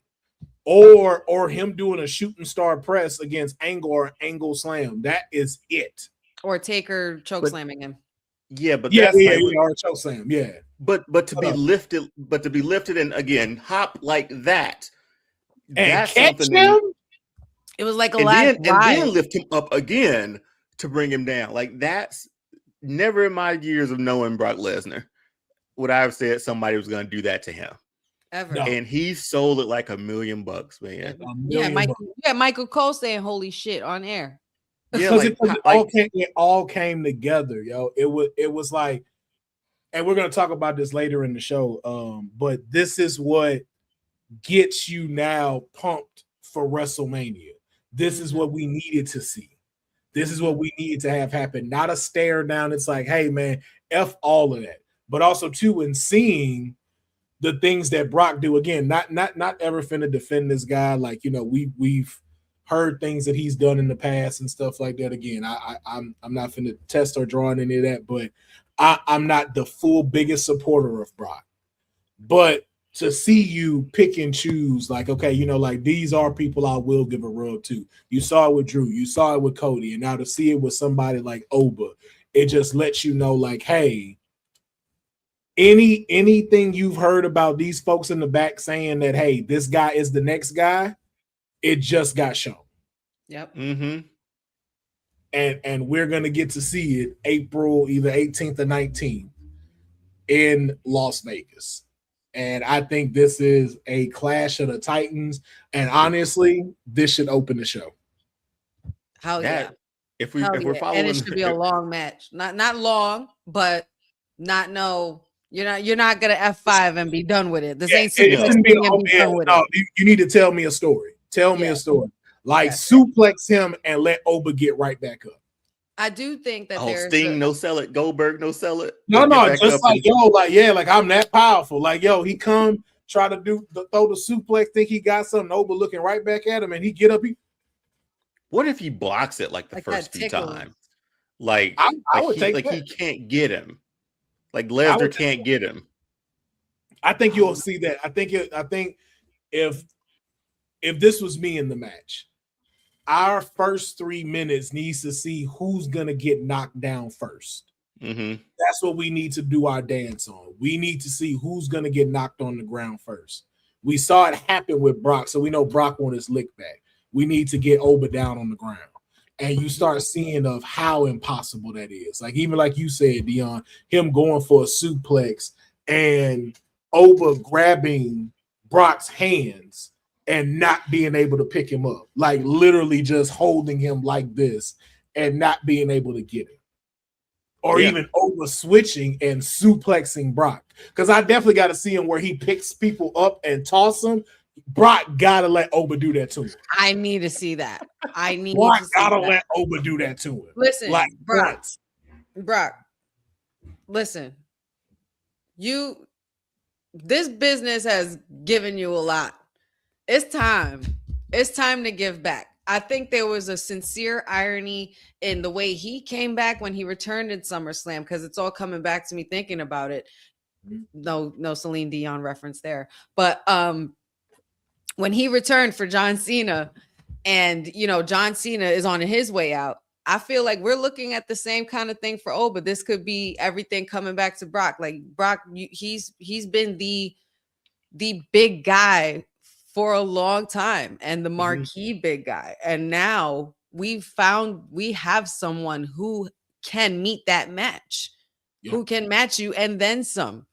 or him doing a shooting star press against Angle or Angle slam. That is it. Or Taker chokeslamming him. Yeah, but or choke slam. Yeah, but to be lifted, and again hop like that, and that's catch him. It was like and then lift him up again to bring him down. Like, that's never in my years of knowing Brock Lesnar would I have said somebody was going to do that to him ever. No. And he sold it like $1 million, man. Michael Cole saying "holy shit" on air. Yeah, it all came together, yo. It was like, and we're gonna talk about this later in the show. But this is what gets you now pumped for WrestleMania. This is what we needed to see. This is what we needed to have happen. Not a stare down. It's like, hey man, F all of that. But also too, in seeing the things that Brock do again, not ever finna defend this guy. Like, we've heard things that he's done in the past and stuff like that. Again, I'm not finna test or draw on any of that, but I'm not the full biggest supporter of Brock. But to see you pick and choose, like, okay, like these are people I will give a rub to. You saw it with Drew, you saw it with Cody, and now to see it with somebody like Oba, it just lets you know, like, hey, anything you've heard about these folks in the back saying that, hey, this guy is the next guy, it just got shown. Yep. Mm-hmm. And we're gonna get to see it April either 18th or 19th in Las Vegas. And I think this is a clash of the Titans. And honestly, this should open the show. Hell yeah. If we're following, and it should be a long match. Not long, but you're not gonna F5 and be done with it. This ain't you need to tell me a story. Tell me a story. Like, suplex him and let Oba get right back up. I do think that there's Sting, no sell it. Goldberg, no sell it. No, just like, like I'm that powerful. Like, he come try to throw the suplex, think he got something, Oba looking right back at him, and he get up. What if he blocks it like the first few times? Like, I would take that. He can't get him. Like Lesnar can't get him. I think you'll see that. I think if this was me in the match, our first 3 minutes needs to see who's going to get knocked down first. Mm-hmm. That's what we need to do our dance on. We need to see who's going to get knocked on the ground first. We saw it happen with Brock, so we know Brock won his lick back. We need to get Oba down on the ground. and you start seeing of how impossible that is. Like even like you said, Deonne, him going for a suplex and Oba grabbing Brock's hands and not being able to pick him up, like literally just holding him like this and not being able to get him. Or even over switching and suplexing Brock. Because I definitely got to see him where he picks people up and toss them. Brock gotta let Oba do that to him. I need to see that. Brock gotta let Oba do that to him. Listen, like Brock, listen. This business has given you a lot. It's time. It's time to give back. I think there was a sincere irony in the way he came back when he returned in SummerSlam, because it's all coming back to me thinking about it. No Celine Dion reference there. But when he returned for John Cena, and John Cena is on his way out, I feel like we're looking at the same kind of thing for Oba. This could be everything coming back to Brock. Like Brock, he's been the big guy for a long time and the marquee big guy. And now we have someone who can meet that match, who can match you and then some,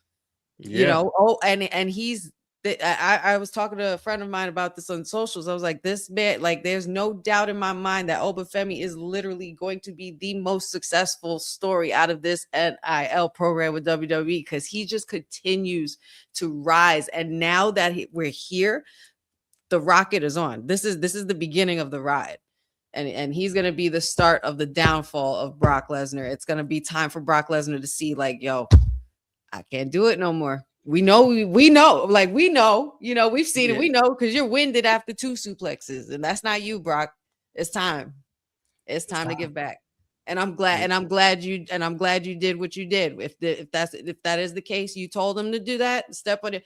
and he's, I was talking to a friend of mine about this on socials. I was like, this man, like, there's no doubt in my mind that Obafemi is literally going to be the most successful story out of this NIL program with WWE, because he just continues to rise. And now that we're here, the rocket is on. This is the beginning of the ride. And he's going to be the start of the downfall of Brock Lesnar. It's going to be time for Brock Lesnar to see, like, yo, I can't do it no more. We know, we've seen it. We know, because you're winded after 2 suplexes, and that's not you, Brock. It's time. It's time to give back. And I'm glad you did what you did. If that is the case, you told him to do that. Step on it.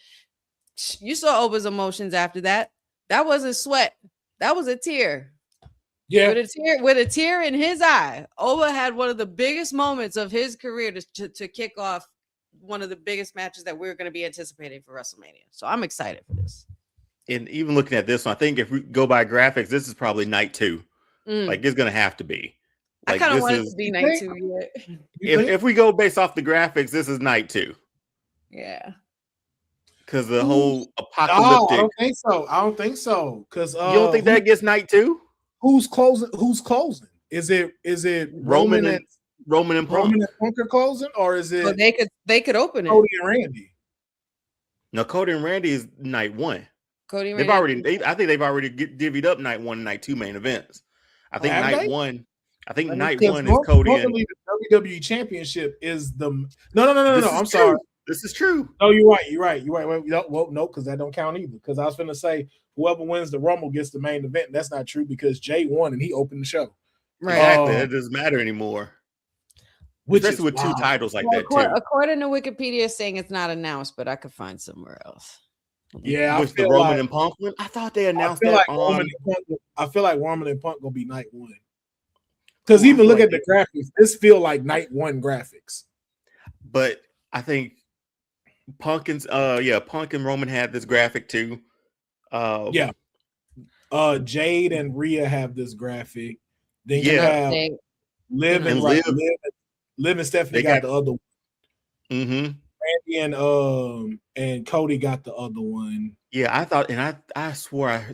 You saw Oba's emotions after that. That wasn't sweat. That was a tear. Yeah. With a tear in his eye. Oba had one of the biggest moments of his career to kick off one of the biggest matches that we're going to be anticipating for WrestleMania. So I'm excited for this. And even looking at this one, I think if we go by graphics, this is probably night 2. Like, it's going to have to be. Like, I kind of want it to be night 2 yet. If we go based off the graphics, this is night 2. Yeah. Because the whole apocalyptic. No, I don't think so. Because you don't think that gets night 2? Who's closing? Is it Roman and Punk are closing, or is it? Well, they could open it. Cody and Randy. No, Cody and Randy is night 1. Cody and Randy. I think they've already divvied up night 1 and night 2 main events. I think night 1. I think night 1 is Cody. Normally, the WWE Championship is the no. I'm sorry. This is true. No, you're right. Wait, no, because that don't count either. Because I was going to say whoever wins the Rumble gets the main event. That's not true, because Jay won and he opened the show. Right. Exactly. It doesn't matter anymore. Especially with 2 titles like that too. According to Wikipedia, saying it's not announced, but I could find somewhere else. Yeah, with the Roman and Punk one, I thought they announced that. I feel like Roman and Punk gonna be night 1. Because even look at the graphics, this feel like night 1 graphics. But I think Punk and Roman had this graphic too. Jade and Rhea have this graphic. Then you have Liv and Stephanie got the other one. Randy and Cody got the other one. Yeah, I thought, and I swore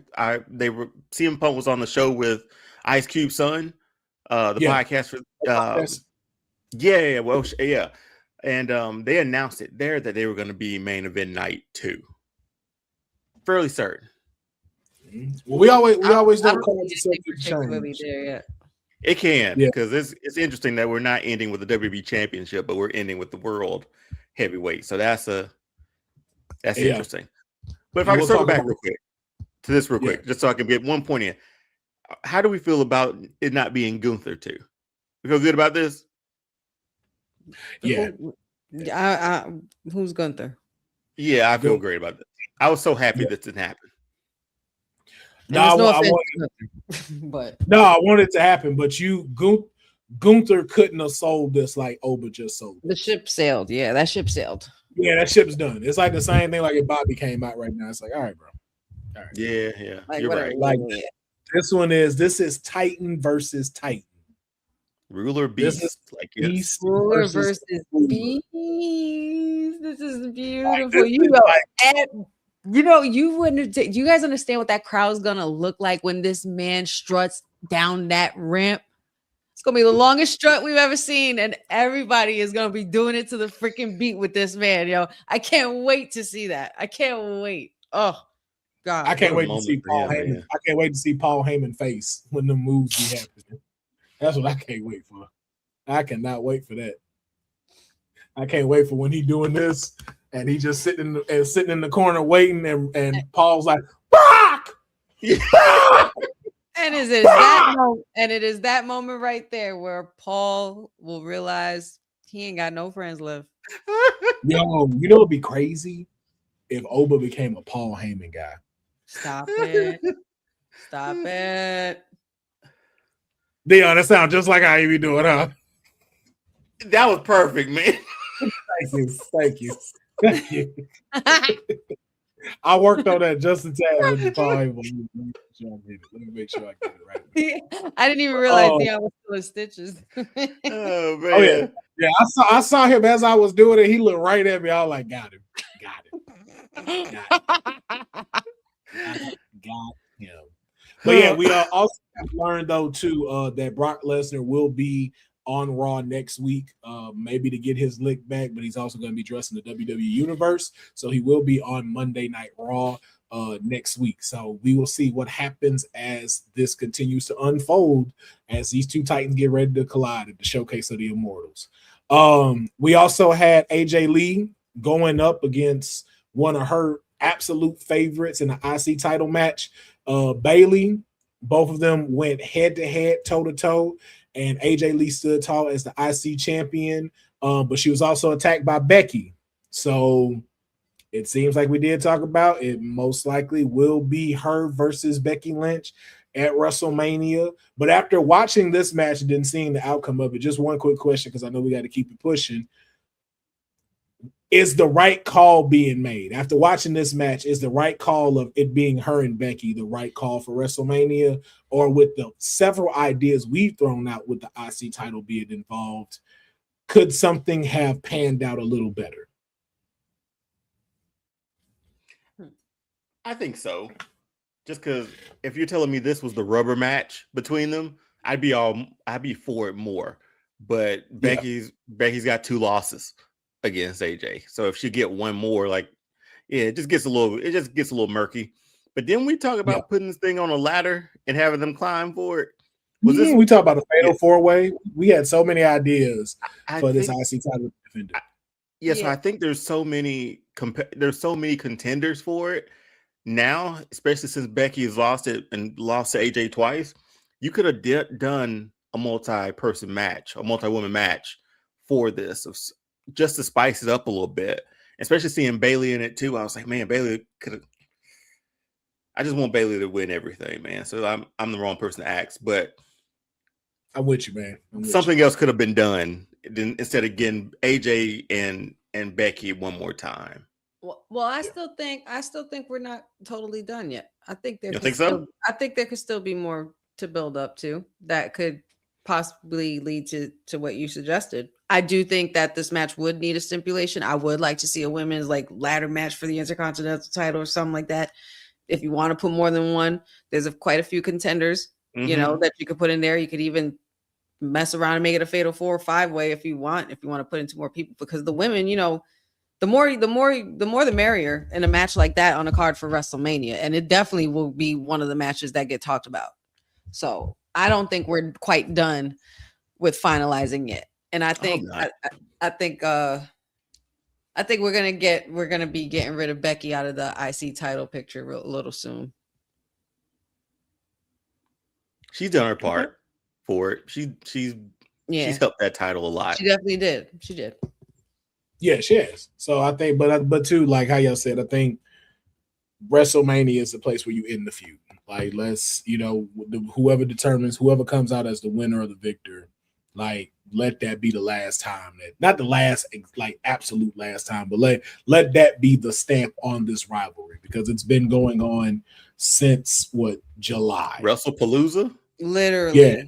they were CM Punk was on the show with Ice Cube's son, podcast for and they announced it there that they were going to be main event night 2. Fairly certain. Well, we always know change. It can, because it's interesting that we're not ending with the WWE Championship, but we're ending with the World Heavyweight. So that's interesting. But if I can circle back real quick to this quick, just so I can get one point in. How do we feel about it not being Gunther too? We feel good about this? Yeah. Who's Gunther? Yeah, I feel great about this. I was so happy this didn't happen. I wanted it to happen, but Gunther couldn't have sold this like Oba just sold. The ship sailed. Yeah, that ship sailed. Yeah, that ship's done. It's like the same thing like if Bobby came out right now. It's like, all right, bro. All right. Yeah. Like, you're right. Like This is Titan versus Titan. Ruler Beast. This is like Beast versus Beast. This is beautiful. You wouldn't. You guys understand what that crowd's gonna look like when this man struts down that ramp? It's gonna be the longest strut we've ever seen, and everybody is gonna be doing it to the freaking beat with this man. Yo, I can't wait to see that. I can't wait. Oh God, I can't wait to see Paul Heyman. Man. I can't wait to see Paul Heyman face when the moves be happening. That's what I can't wait for. I cannot wait for that. I can't wait for when he doing this and he just sitting in the corner waiting and Paul's like, Brock! And it is that moment right there where Paul will realize he ain't got no friends left. Yo, you know it'd be crazy if Oba became a Paul Heyman guy. Stop it. Stop it. Deonne, that sounds just like how you be doing, huh? That was perfect, man. Thank you. I worked on that just in time with the Paul Heyman. Let me make sure I get it right. I didn't even realize Deonne was still in stitches. Oh man. Yeah. I saw him as I was doing it. He looked right at me. I was like, got him. Got him. But yeah, we also have learned though too that Brock Lesnar will be on Raw next week, maybe to get his lick back, but he's also going to be dressed in the WWE Universe, so he will be on Monday Night Raw next week. So we will see what happens as this continues to unfold as these two Titans get ready to collide at the Showcase of the Immortals. We also had AJ Lee going up against one of her absolute favorites in the IC title match, Bayley. Both of them went head-to-head, toe-to-toe, and AJ Lee stood tall as the IC champion, but she was also attacked by Becky. So it seems like we did talk about it. Most likely will be her versus Becky Lynch at WrestleMania. But after watching this match and then seeing the outcome of it, just one quick question, because I know we got to keep it pushing. Is the right call being made? After watching this match, is the right call of it being her and Becky the right call for WrestleMania? Or with the several ideas we've thrown out with the IC title being involved, could something have panned out a little better? I think so. Just because if you're telling me this was the rubber match between them, I'd be for it more. But Becky's got 2 losses against AJ. So if she get one more, it just gets a little murky. But then we talk about putting this thing on a ladder and having them climb for it. We talk about a fatal 4-way. We had so many ideas for this IC title defender. So I think there's so many contenders for it now, especially since Becky has lost it and lost to AJ twice. You could have done a multi-person match, a multi-woman match for this, just to spice it up a little bit, especially seeing Bayley in it too. I was like, man, Bayley could have. I just want Bayley to win everything, man. So I'm the wrong person to ask, but I'm with you, man. Something else could have been done instead of getting AJ and Becky one more time. Well, I still think we're not totally done yet. I think there. I think there could still be more to build up to that could possibly lead to what you suggested. I do think that this match would need a stipulation. I would like to see a women's ladder match for the Intercontinental title or something like that. If you want to put more than one, there's quite a few contenders, that you could put in there. You could even mess around and make it a fatal 4 or 5-way if you want to put into more people, because the women, the more the merrier in a match like that on a card for WrestleMania. And it definitely will be one of the matches that get talked about. So I don't think we're quite done with finalizing it. And I think I think we're gonna be getting rid of Becky out of the IC title picture a little soon. She's done her part for it. She's helped that title a lot. She definitely did. She did. Yeah, she has. So I think, but too, like how y'all said, I think WrestleMania is the place where you end the feud. Let's, whoever comes out as the winner or the victor Like, let that be the last time not the last, like absolute last time, but let that be the stamp on this rivalry, because it's been going on since July? WrestlePalooza? Literally. Yeah.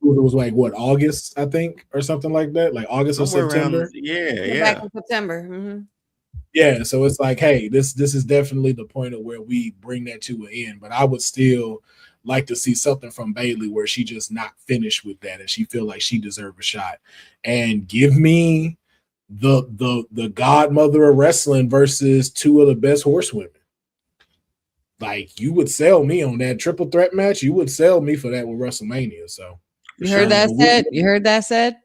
It was like August, I think, or something like that. Like August or September. Back in September. Mm-hmm. Yeah, so it's like, hey, this is definitely the point of where we bring that to an end. But I would still like to see something from Bayley where she just not finished with that and she feel like she deserves a shot. And give me the godmother of wrestling versus two of the best horsewomen. Like, you would sell me on that triple threat match. You would sell me for that with WrestleMania. So you heard that said? You heard that said?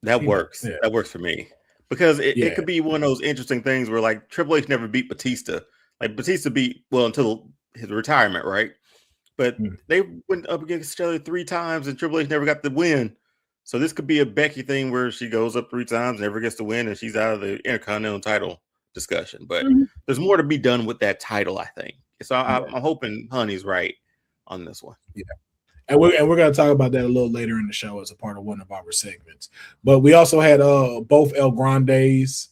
That works. Yeah. That works for me. Because it could be one of those interesting things where, like, Triple H never beat Batista. Like, Batista beat, until his retirement, right? But they went up against each other 3 times and Triple H never got the win. So this could be a Becky thing where she goes up 3 times, never gets the win, and she's out of the Intercontinental title discussion. But there's more to be done with that title, I think. So I'm hoping Honey's right on this one. Yeah. And we're going to talk about that a little later in the show as a part of one of our segments. But we also had both El Grandes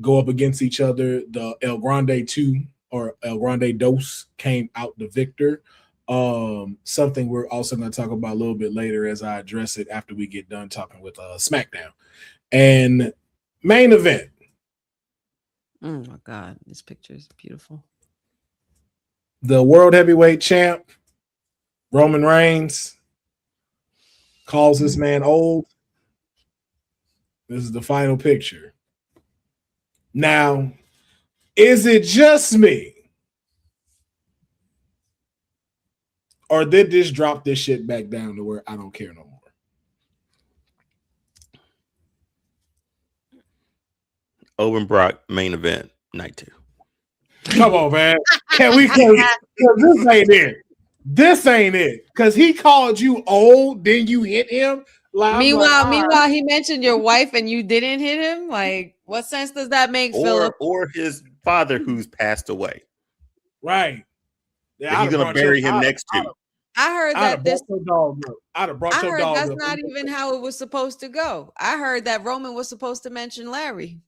go up against each other. The El Grande 2 or El Grande Dos came out the victor. Something we're also going to talk about a little bit later as I address it after we get done talking with SmackDown. And main event. Oh, my God. This picture is beautiful. The World Heavyweight Champ, Roman Reigns, calls this man old. This is the final picture. Now, is it just me? Or did this drop this shit back down to where I don't care no more? Owen Brock main event, night 2. Come on, man. Can we this ain't it. This ain't it. Because he called you old, then you hit him. Like, meanwhile, he mentioned your wife and you didn't hit him. Like, what sense does that make, Philip? Or his father who's passed away. Right. Yeah, he's gonna bury him next to. I heard that this. I'd have brought your dog. That's not even how it was supposed to go. I heard that Roman was supposed to mention Larry.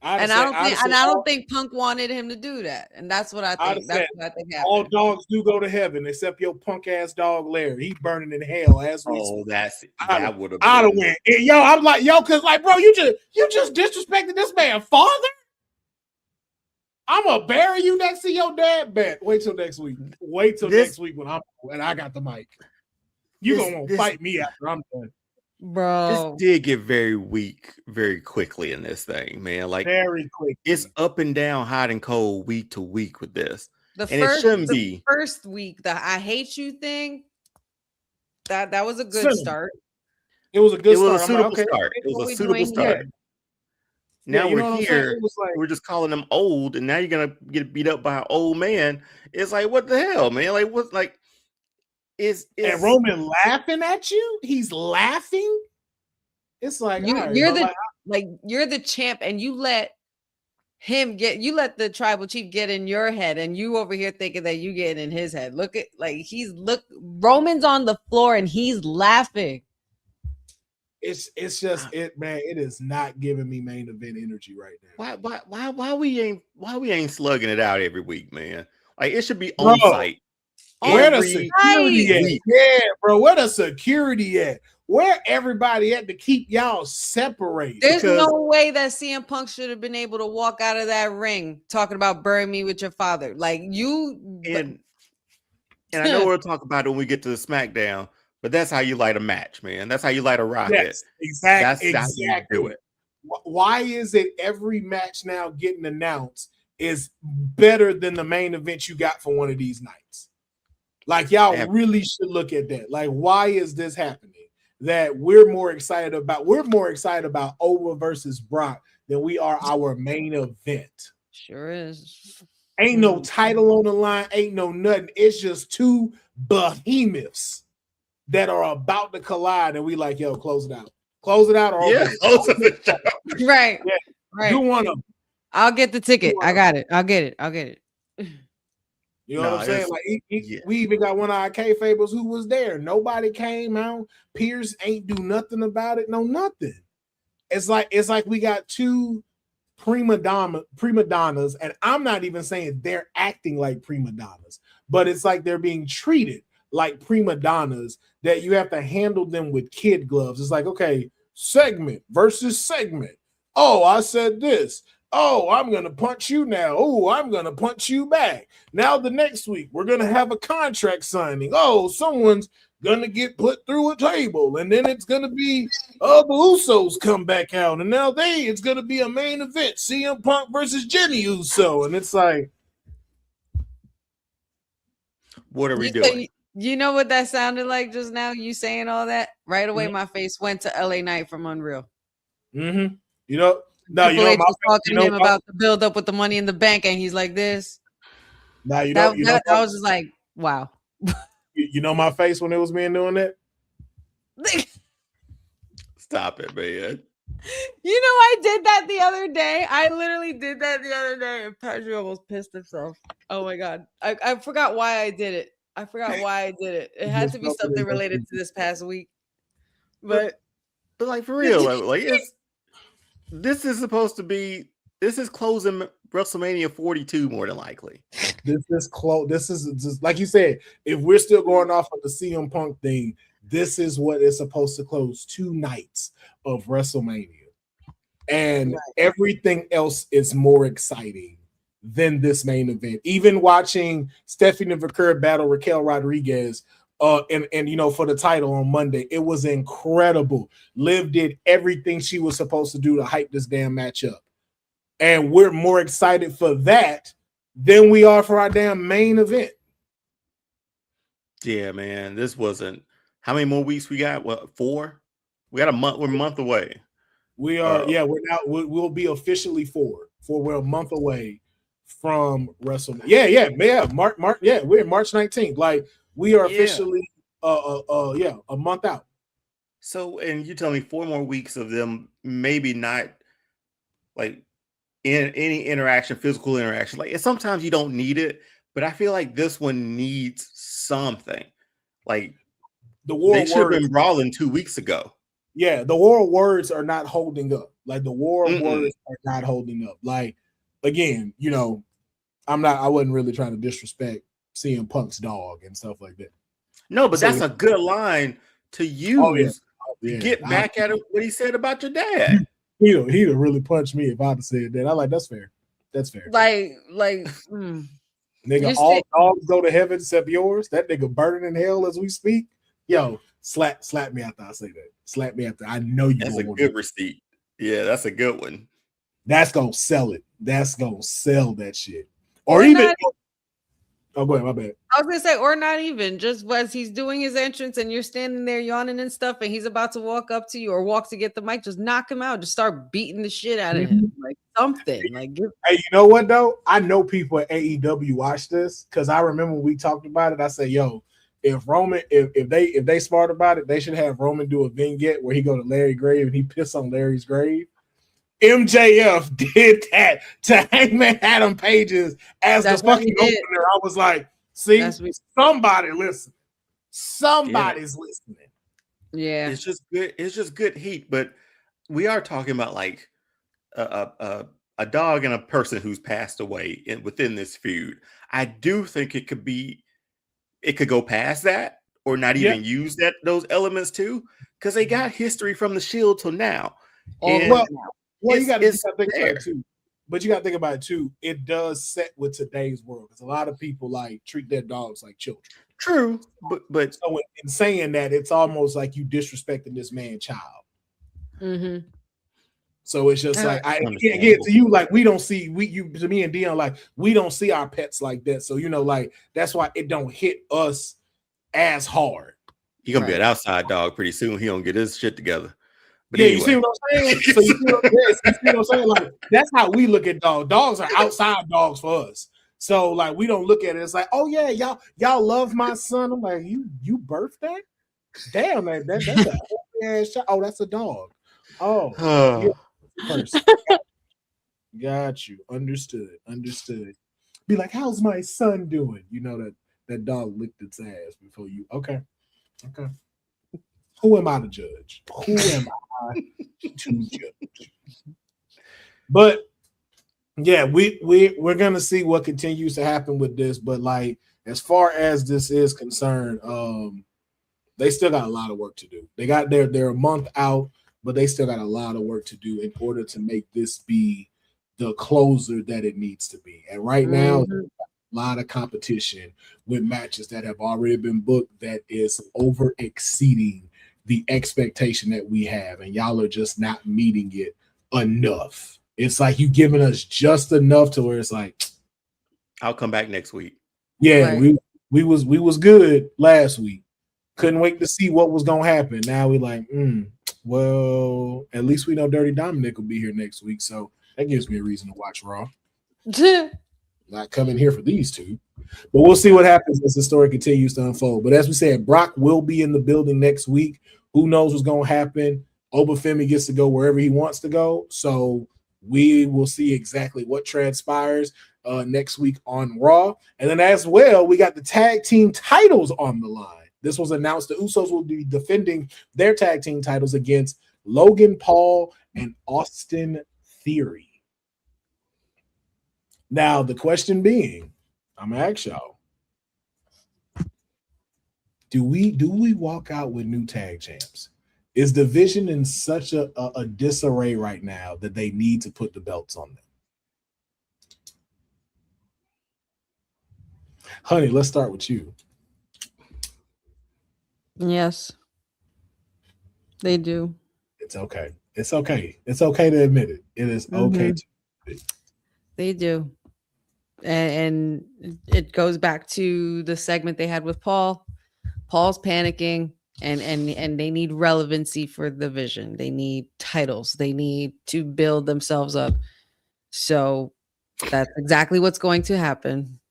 I don't think Punk wanted him to do that, and that's what I think. That's what I think happened. All dogs do go to heaven, except your punk ass dog Larry. He's burning in hell as we. That would have. I'd have went. Yo, I'm like, because like, bro, you just disrespected this man's father. I'm gonna bury you next to your dad. Bet. Wait till next week. Next week when I got the mic. You gonna fight me after I'm done. Bro, this did get very weak very quickly in this thing, man. Like, very quick. It's up and down, hot and cold, week to week with this. The first week, the I hate you thing, that was a good start. It was a good start. It was a suitable start. It was a suitable start. Now we're here. We're just calling him old, and now you're gonna get beat up by an old man. It's like, what the hell, man? Like, what? Like, is and Roman laughing at you? He's laughing. It's like you're the champ, and you let the tribal chief get in your head, and you over here thinking that you getting in his head. Roman's on the floor and he's laughing. It's just it, man. It is not giving me main event energy right now. Why we ain't slugging it out every week, man? Like, it should be on site. Where the security at? Yeah, bro. Where the security at? Where everybody at to keep y'all separated? There's no way that CM Punk should have been able to walk out of that ring talking about bury me with your father. Like, you and I know we'll talk about it when we get to the SmackDown. But that's how you light a match, man. That's how you light a rocket. Yes, exactly. That's how you do it. Why is it every match now getting announced is better than the main event you got for one of these nights? Like, y'all really should look at that. Like, why is this happening? That we're more excited about Owen versus Brock than we are our main event. Sure is. Ain't no title on the line. Ain't no nothing. It's just two behemoths that are about to collide, and we like, yo, close it out. Close it out. Or right. Yeah. Right. You want them. I'll get the ticket. I got it. I'll get it. You know what I'm saying? Like we even got one of our Kayfabers who was there. Nobody came we even got one of our Kayfabers who was there. Nobody came out. Pierce ain't do nothing about it. No, nothing. It's like we got two prima donnas, and I'm not even saying they're acting like prima donnas, but it's like they're being treated like prima donnas that you have to handle them with kid gloves. It's like, okay, segment versus segment. Oh, I said this. Oh, I'm going to punch you now. Oh, I'm going to punch you back. Now the next week, we're going to have a contract signing. Oh, someone's going to get put through a table. And then it's going to be the Usos come back out. And now it's going to be a main event. CM Punk versus Jenny Uso. And it's like, what are we doing? You know what that sounded like just now? You saying all that? Right away, my face went to LA Knight from Unreal. Mm-hmm. You know, no, Triple H was talking to him about the build up with the Money in the Bank, and he's like this. Now I was just like, wow. You know my face when it was me doing that. Stop it, man. You know, I did that the other day. I literally did that the other day, and Patrick almost pissed himself. Oh my god, I forgot why I did it. It had to be something related to this past week, but like for real, like this is closing WrestleMania 42 more than likely. This is close. This is just like you said. If we're still going off of the CM Punk thing, this is what is supposed to close 2 nights of WrestleMania, and everything else is more exciting than this main event. Even watching Stephanie Vaquer battle Raquel Rodriguez, and you know, for the title on Monday, it was incredible. Liv did everything she was supposed to do to hype this damn match up, and we're more excited for that than we are for our damn main event. Yeah, man, this wasn't. How many more weeks we got? What, 4? We got a month. We're a month away. We are. We'll be officially 4. We're a month away from WrestleMania. Yeah. March. Yeah, we're in March 19th. Like we are officially a month out. So, and you tell me 4 more weeks of them maybe not like in any interaction, physical interaction. Like sometimes you don't need it, but I feel like this one needs something. Like they should have been brawling 2 weeks ago. Yeah, the war words are not holding up. Like the war words are not holding up. Like again, you know, I wasn't really trying to disrespect CM Punk's dog and stuff like that. No, but that's a good line to use to get back at him what he said about your dad. He'd have really punched me if I'd have said that. I'm like, that's fair. That's fair. Nigga, all dogs go to heaven except yours. That nigga burning in hell as we speak. Yo, slap me after I say that. Slap me after. I know you. That's a good receipt. Yeah, that's a good one. That's gonna sell it. That's gonna sell that shit. Or even. Oh, go ahead. My bad. I was gonna say, or not even. Just as he's doing his entrance and you're standing there yawning and stuff, and he's about to walk up to you or walk to get the mic, just knock him out. Just start beating the shit out of him, like something. Like, hey, you know what though? I know people at AEW watch this because I remember when we talked about it. I said, yo. If Roman, if they smart about it, they should have Roman do a vignette where he go to Larry's grave and he piss on Larry's grave. MJF did that to Hangman Adam Pages as the fucking opener. I was like, see, somebody listen. Somebody's listening. Yeah, it's just good. It's just good heat. But we are talking about like a dog and a person who's passed away within this feud. I do think it could go past that or not even use those elements too, because they got history from the Shield till now. Well, you got to think about it too. But you got to think about it too. It does set with today's world because a lot of people like treat their dogs like children. True, but so in saying that, it's almost like you disrespecting this man's child. Mm-hmm. So it's just like I can't get to you. Like we don't see to me and Deonne, like we don't see our pets like that. So you know, like that's why it don't hit us as hard. He's gonna be an outside dog pretty soon. He don't get his shit together. But anyway. You see what I'm saying? So you see what I'm saying? Like that's how we look at dogs. Dogs are outside dogs for us. So like we don't look at it. It's like, oh yeah, y'all love my son. I'm like, you birthed that? Damn, that's a whole ass shot. Oh, that's a dog. Oh. Yeah. Got you. Understood. Be like, how's my son doing? You know that dog licked its ass before you. Okay. Who am I to judge? Who am I to judge? But yeah, we're gonna see what continues to happen with this. But like, as far as this is concerned, they still got a lot of work to do. They're a month out, but they still got a lot of work to do in order to make this be the closer that it needs to be. And right now, a lot of competition with matches that have already been booked that is over exceeding the expectation that we have, and y'all are just not meeting it enough. It's like you giving us just enough to where it's like, I'll come back next week. Yeah, right. we was good last week. Couldn't wait to see what was gonna happen. Now we like, well, at least we know Dirty Dominic will be here next week, so that gives me a reason to watch Raw. Not coming here for these two, but we'll see what happens as the story continues to unfold. But as we said, Brock will be in the building next week. Who knows what's gonna happen? Obafemi gets to go wherever he wants to go, so we will see exactly what transpires next week on Raw. And then as well, we got the tag team titles on the line. This was announced. The Usos will be defending their tag team titles against Logan Paul and Austin Theory. Now, the question being, I'm going to ask y'all, do we walk out with new tag champs? Is the division in such a disarray right now that they need to put the belts on them? Honey, let's start with you. Yes, they do. It's okay. It's okay. It's okay to admit it. It is okay to admit it. They do. And it goes back to the segment they had with Paul. Paul's panicking, and they need relevancy for the vision. They need titles. They need to build themselves up. So that's exactly what's going to happen,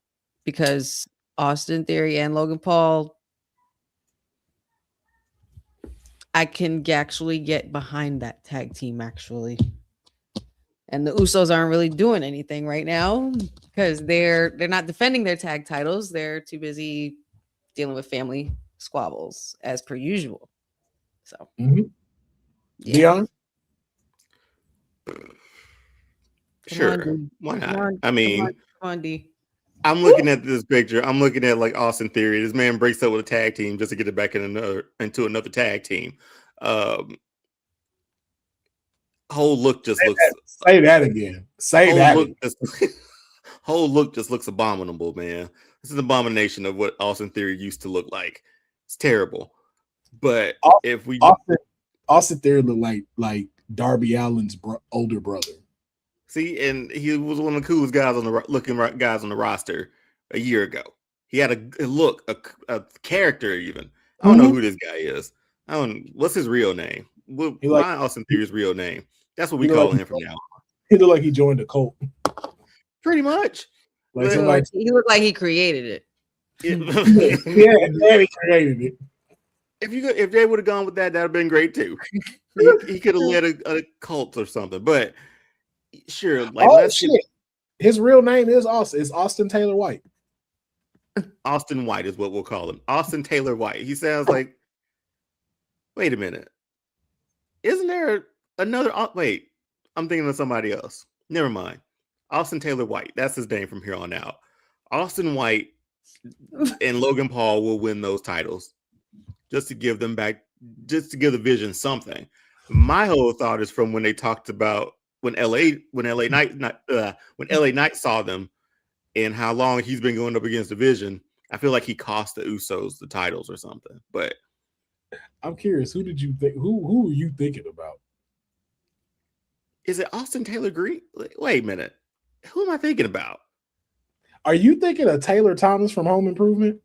because Austin Theory and Logan Paul, I can actually get behind that tag team, actually. And the Usos aren't really doing anything right now because they're not defending their tag titles. They're too busy dealing with family squabbles as per usual. So, Deonne? Sure. Why not? Come on, D. I'm looking at this picture. I'm looking at like Austin Theory. This man breaks up with a tag team just to get it back into another tag team. Whole look just looks. Say that again. Say that. Whole look just looks abominable, man. This is an abomination of what Austin Theory used to look like. It's terrible. But if we Austin Theory looked like Darby Allin's older brother. See, and he was one of the coolest guys on the roster a year ago. He had a character even. I don't know who this guy is. What's his real name? Why Austin Theory's real name? That's what we call him from now on. He looked like he joined the cult. Pretty much. He looked like he created it. Yeah, he created it. If they would have gone with that, that'd have been great too. He could have led a cult or something. But sure, his real name is Austin. It's Austin Taylor White. Austin White is what we'll call him. Austin Taylor White. He sounds like. Wait a minute. Isn't there another? Wait, I'm thinking of somebody else. Never mind. Austin Taylor White. That's his name from here on out. Austin White and Logan Paul will win those titles just to give them back, just to give the vision something. My whole thought is from when they talked about when LA Knight saw them and how long he's been going up against the vision. I feel like he cost the Usos the titles or something. But I'm curious, who did you think? Who were you thinking about? Is it Austin Taylor Green? Wait a minute. Who am I thinking about? Are you thinking of Taylor Thomas from Home Improvement?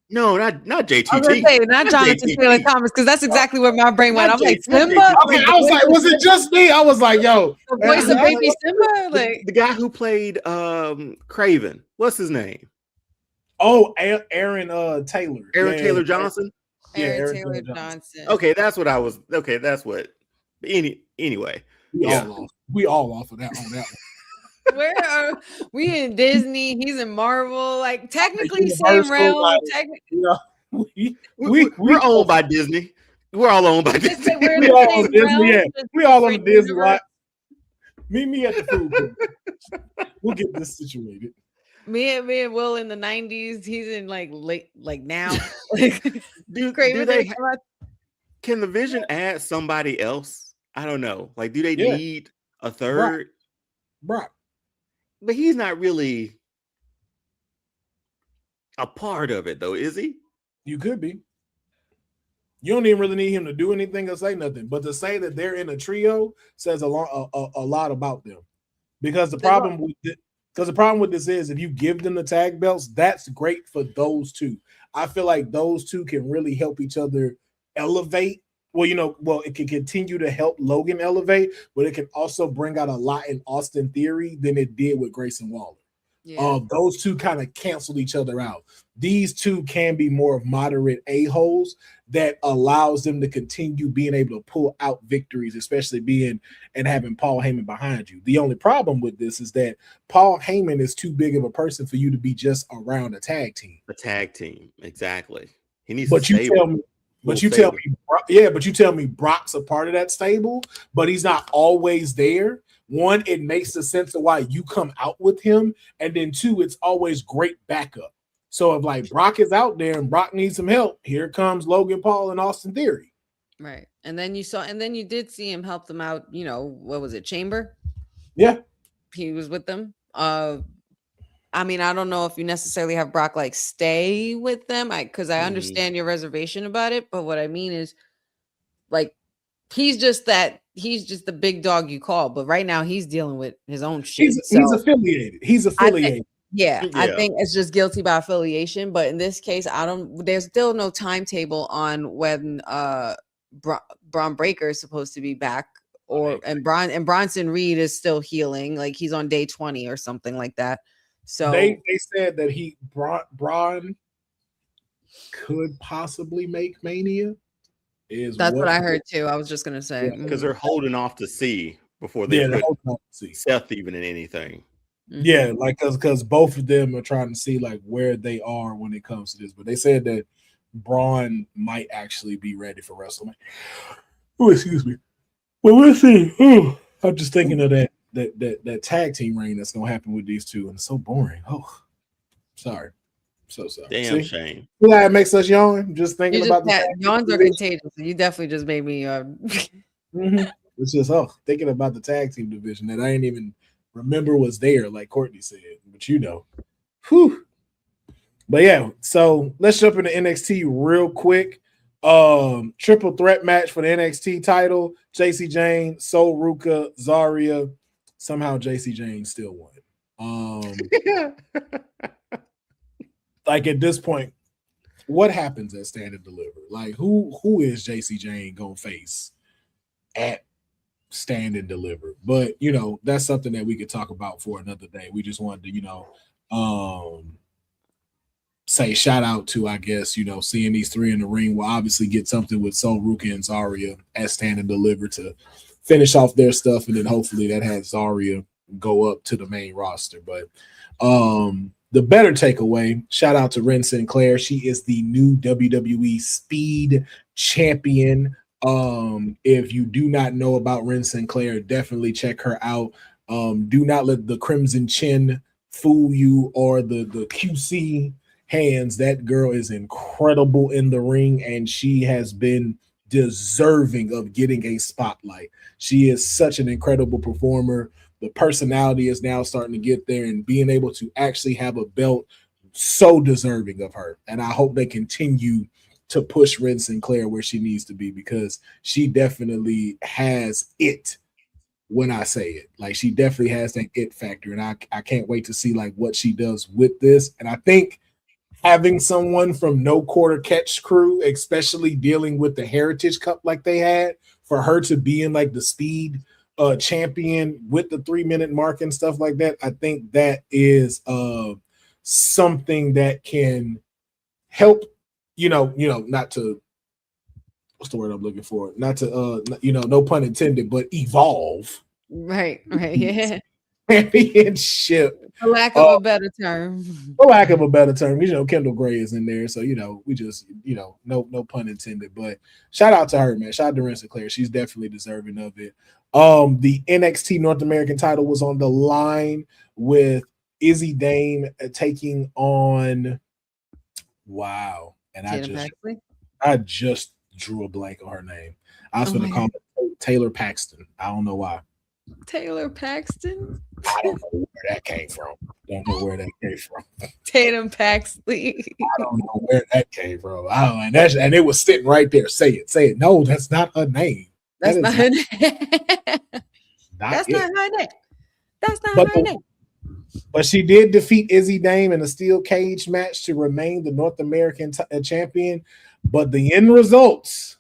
No, not JTT. I was gonna say, not Jonathan Taylor Thomas, because that's exactly where my brain went. I'm like, Simba? Okay, I was like, was it just me? I was like, yo. The voice of baby Simba? Like the guy who played Craven. What's his name? Oh, Aaron Taylor. Aaron Taylor Johnson? Aaron Taylor Johnson. Okay, that's what I was. Okay, that's what. Anyway. We all off of that on that one. Where are we in Disney? He's in Marvel. Like technically same realm. We're owned by Disney. We're all owned by Disney. We all on Disney. Yeah. We all on the Disney lot. Meet me at the food court. We'll get this situated. Me and Will in the 90s. He's in like late, like now. Can the Vision add somebody else? I don't know. Like, do they need a third? Brock. But he's not really a part of it, though, is he? You could be. You don't even really need him to do anything or say nothing. But to say that they're in a trio says a lot about them. Because the problem with this is if you give them the tag belts, that's great for those two. I feel like those two can really help each other elevate. Well, it can continue to help Logan elevate, but it can also bring out a lot in Austin Theory than it did with Grayson Waller. Yeah. Those two kind of canceled each other out. These two can be more of moderate a-holes that allows them to continue being able to pull out victories, especially being and having Paul Heyman behind you. The only problem with this is that Paul Heyman is too big of a person for you to be just around a tag team. A tag team, exactly. He needs. But you tell me Brock's a part of that stable, but he's not always there. One, it makes the sense of why you come out with him, and then two, it's always great backup. So if like Brock is out there and Brock needs some help, here comes Logan Paul and Austin Theory. Right. And then you did see him help them out, what was it, Chamber? Yeah. He was with them. I mean, I don't know if you necessarily have Brock like stay with them, because I understand your reservation about it, but what I mean is like he's just the big dog you call, but right now he's dealing with his own shit. He's affiliated. I think it's just guilty by affiliation. But in this case, there's still no timetable on when Braun Breaker is supposed to be back, and Bronson Reed is still healing, like he's on day 20 or something like that. So they said that Braun could possibly make Mania. That's what I heard too. I was just gonna say because they're holding off to see before they put Seth even in anything. Mm-hmm. Yeah, like because both of them are trying to see like where they are when it comes to this. But they said that Braun might actually be ready for WrestleMania. Oh, excuse me. Well, we'll see. Oh, I'm just thinking of that tag team reign that's gonna happen with these two, and it's so boring. Oh, sorry. So sorry. Damn shame. Yeah, it makes us yawn. Just thinking about that. Yawns are contagious. You definitely just made me. Mm-hmm. It's just thinking about the tag team division that I didn't even remember was there, like Courtney said. But whew. But yeah, so let's jump into NXT real quick. Triple threat match for the NXT title: JC Jane, Sol Ruka, Zarya. Somehow JC Jane still won. Like at this point, what happens at Stand and Deliver? Like who is JC Jane gonna face at Stand and Deliver? But that's something that we could talk about for another day. We just wanted to say shout out to, I guess, seeing these three in the ring. We'll obviously get something with Sol Ruka and Zarya at Stand and Deliver to finish off their stuff, and then hopefully that has Zarya go up to the main roster. But the better takeaway, shout out to Ren Sinclair. She is the new WWE Speed Champion. If you do not know about Ren Sinclair, definitely check her out. Do not let the Crimson Chin fool you or the QC hands. That girl is incredible in the ring, and she has been deserving of getting a spotlight. She is such an incredible performer. The personality is now starting to get there, and being able to actually have a belt, so deserving of her. And I hope they continue to push Ren Sinclair where she needs to be, because she definitely has it when I say it. Like, she definitely has that it factor, and I can't wait to see like what she does with this. And I think having someone from No Quarter Catch crew, especially dealing with the Heritage Cup like they had, for her to be in like the Speed champion with the 3-minute mark and stuff like that, I think that is something that can help, not to, what's the word I'm looking for? Not to, no pun intended, but evolve. Right, yeah. Championship. For lack of a better term. For lack of a better term, Kendall Gray is in there, so we just no pun intended. But shout out to her, man. Shout out to Ren Sinclair. She's definitely deserving of it. The NXT North American title was on the line with Izzy Dame taking on. Wow, and I just drew a blank on her name. I was going to call it Taylor Paxton. I don't know why. Taylor Paxton? I don't know where that came from. Tatum Paxley. I don't know where that came from. And it was sitting right there. Say it. No, that's not her name. That's not her name. That's not her name. That's not her name. But she did defeat Izzy Dame in a steel cage match to remain the North American champion. But the end results,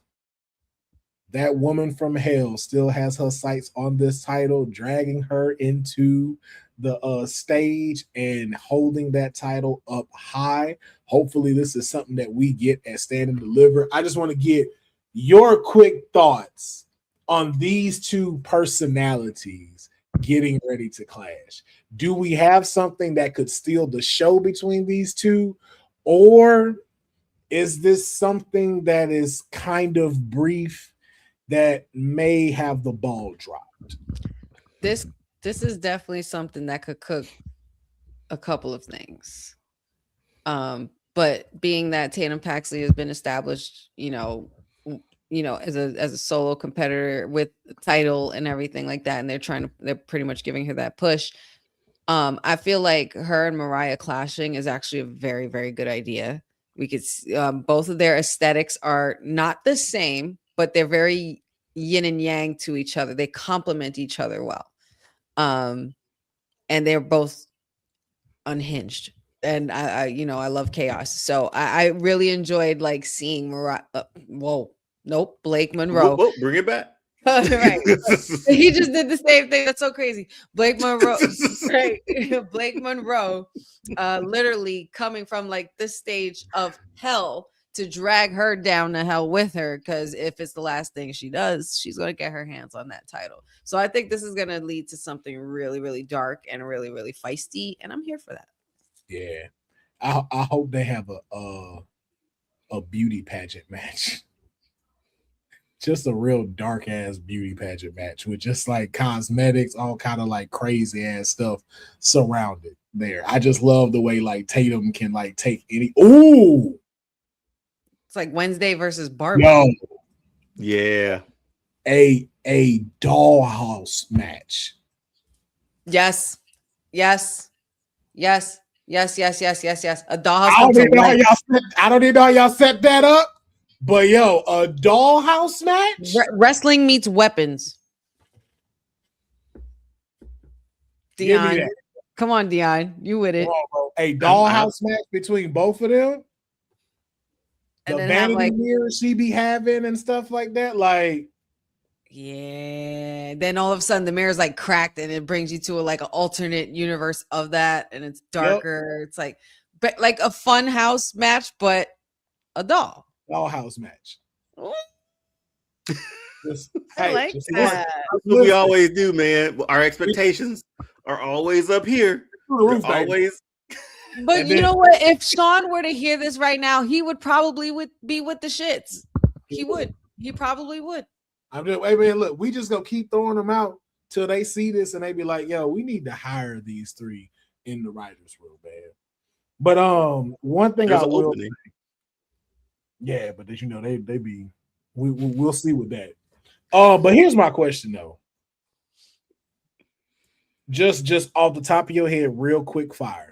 that woman from hell still has her sights on this title, dragging her into the stage and holding that title up high. Hopefully this is something that we get at Stand and Deliver. I just want to get your quick thoughts on these two personalities getting ready to clash. Do we have something that could steal the show between these two, or is this something that is kind of brief that may have the ball dropped? This is definitely something that could cook a couple of things. But being that Tatum Paxley has been established, as a solo competitor with the title and everything like that, and they're pretty much giving her that push. I feel like her and Mariah clashing is actually a very, very good idea. We could both of their aesthetics are not the same, but they're very yin and yang to each other. They complement each other well. And they're both unhinged. And I love chaos. So I really enjoyed seeing Mariah. Blake Monroe. Whoa, bring it back. Right. He just did the same thing. That's so crazy. Blake Monroe, right? Blake Monroe, literally coming from this stage of hell to drag her down to hell with her, because if it's the last thing she does, she's going to get her hands on that title. So I think this is going to lead to something really, really dark and really, really feisty, and I'm here for that. Yeah, I hope they have a beauty pageant match. Just a real dark ass beauty pageant match with just cosmetics, all kind of crazy ass stuff surrounded there. I just love the way Tatum can take any. Ooh, it's like Wednesday versus Barbie. Yo, yeah, a dollhouse match. Yes. A dollhouse. I don't even know how y'all set that up. But a dollhouse match? Wrestling meets weapons. Deonne. Come on, Deonne. You with it. A dollhouse match between both of them? And the vanity mirror she be having and stuff like that? Yeah. Then all of a sudden the mirror's cracked and it brings you to an alternate universe of that, and it's darker. Yep. It's a fun house match, but a dollhouse match. That's what we always do, man. Our expectations are always up here. Always. But you know what? If Sean were to hear this right now, he would probably be with the shits. He would. He probably would. I'm just, hey man, look, we just gonna keep throwing them out till they see this and they be like, yo, we need to hire these three in the writers' room, man. But one thing I will say, yeah, but they be we'll see with that. But here's my question though. Just off the top of your head, real quick fire.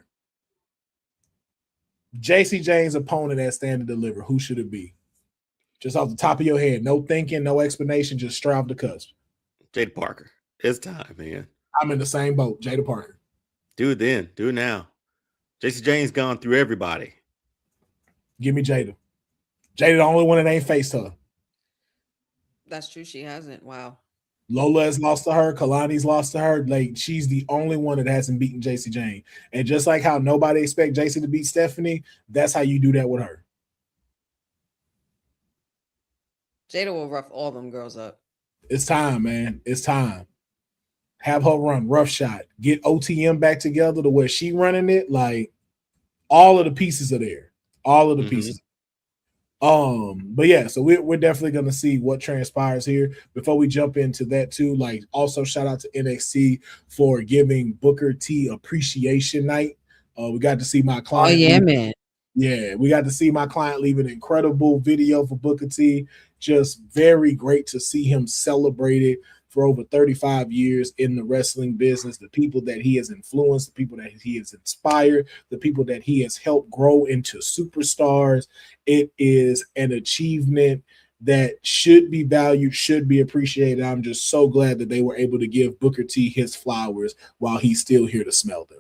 JC James' opponent at Stand and Deliver, who should it be? Just off the top of your head, no thinking, no explanation, just straight off the cusp. Jada Parker. It's time, man. I'm in the same boat. Jada Parker. Do it then. Do it now. JC James gone through everybody. Give me Jada. Jada, the only one that ain't faced her. That's true. She hasn't. Wow. Lola has lost to her. Kalani's lost to her. She's the only one that hasn't beaten JC James. And just like how nobody expect JC to beat Stephanie, that's how you do that with her. Jada will rough all them girls up. It's time, man. It's time. have her run Rough Shot, get OTM back together to where she running it. Like all of the pieces are there, all of the pieces. But yeah, so we're definitely gonna see what transpires here. Before we jump into that too, like also shout out to NXT for giving Booker T Appreciation Night. We got to see my client. Oh yeah, man. Yeah, we got to see my client leave an incredible video for Booker T. Just very great to see him celebrated for over 35 years in the wrestling business, the people that he has influenced, the people that he has inspired, the people that he has helped grow into superstars. It is an achievement that should be valued, should be appreciated. I'm just so glad that they were able to give Booker T his flowers while he's still here to smell them.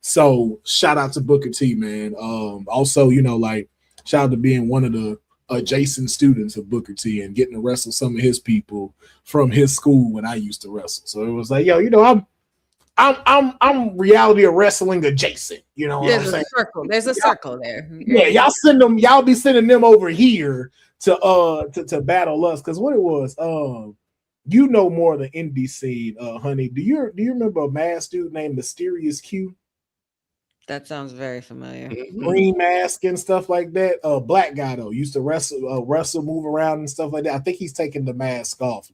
So shout out to Booker T, man. Also, like shout out to being one of the adjacent students of Booker T and getting to wrestle some of his people from his school when I used to wrestle. So it was like, yo, I'm reality of wrestling adjacent. You know what I'm saying? Circle. There's a circle there. Yeah, y'all be sending them over here to battle us. Because what it was, more of the indie scene, honey. Do you remember a masked dude named Mysterious Q? That sounds very familiar. Green mask and stuff like that. Black guy though used to wrestle, move around and stuff like that. I think he's taking the mask off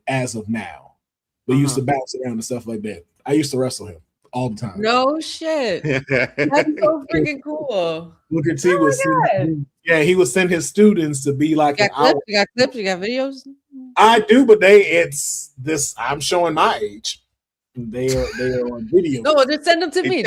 as of now, but used to bounce around and stuff like that. I used to wrestle him all the time. No shit. That's so freaking cool. Booker T he would send his students to be like you got clips, you got videos. I do, but I'm showing my age. They are on video. No, just send them to me.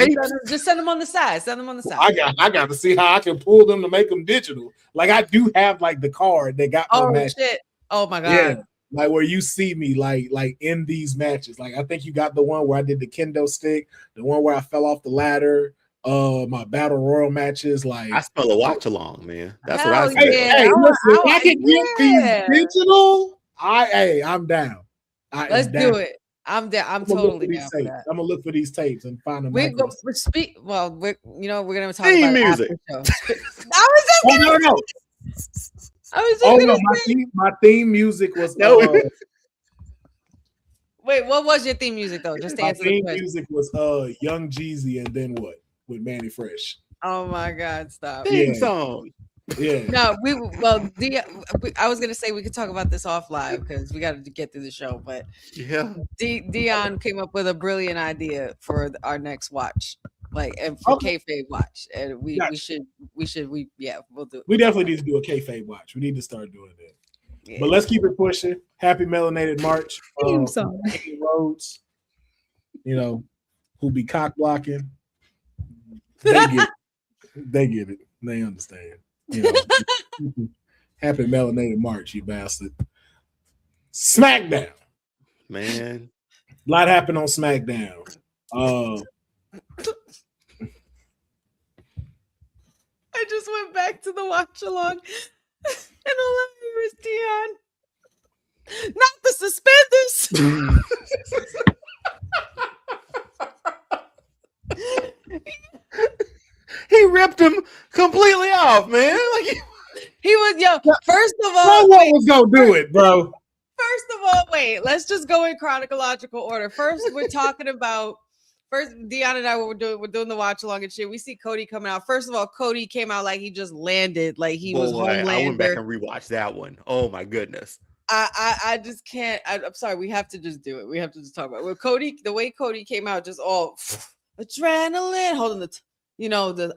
Just send them on the side. Send them on the side. I got to see how I can pull them to make them digital. Like I do have like the card they got. Oh shit! Oh my god! Yeah, like where you see me like in these matches. Like I think you got the one where I did the kendo stick, the one where I fell off the ladder. My battle royal matches. Like I spell a watch along, man. That's what I say. Hey, listen, I can get these digital. I'm down. Let's do it. I'm totally down for that. I'm gonna look for these tapes and find them. We're gonna talk theme about music. My theme music was Wait, what was your theme music though? Just to answer the question. My theme music was Young Jeezy and then what with Manny Fresh. Oh my god, stop. Theme song. Yeah. No, I was gonna say we could talk about this off live because we got to get through the show. But yeah, Deonne came up with a brilliant idea for our next watch, and for Kayfabe watch, and we'll do it. We definitely need to do a Kayfabe watch. We need to start doing that. Yeah. But let's keep it pushing. Happy Melanated March. Rhodes, who be cock blocking. They get it. They understand. Happy Melanated March, you bastard. SmackDown. Man. A lot happened on SmackDown. I just went back to the watch along and all I hear is Deonne. Not the suspenders. He ripped him completely off, man. He was first of all, what was gonna do it, bro? First of all, wait, let's just go in chronological order. First, we're talking about Deonne and I we're doing the watch along and shit. We see Cody coming out. First of all, Cody came out like he just landed, like he was Homelander. I went back and rewatched that one. Oh my goodness. I just can't. I'm sorry. We have to just do it. We have to just talk about it. The way Cody came out, just all adrenaline, holding the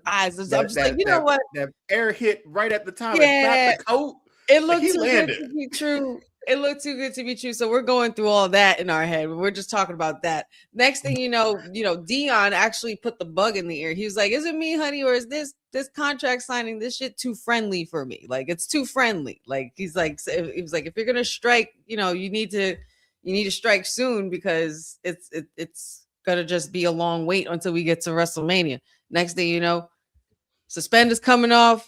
eyes. I'm just like, what? That air hit right at the time. Yeah. The coat. It looked too good to be true. It looked too good to be true. So we're going through all that in our head. We're just talking about that. Next thing you know, Deonne actually put the bug in the ear. He was like, "Is it me, honey, or is this contract signing this shit too friendly for me? Like it's too friendly." Like he was like, if you're gonna strike, you need to strike soon because it's gonna just be a long wait until we get to WrestleMania. Next thing you know, suspenders coming off.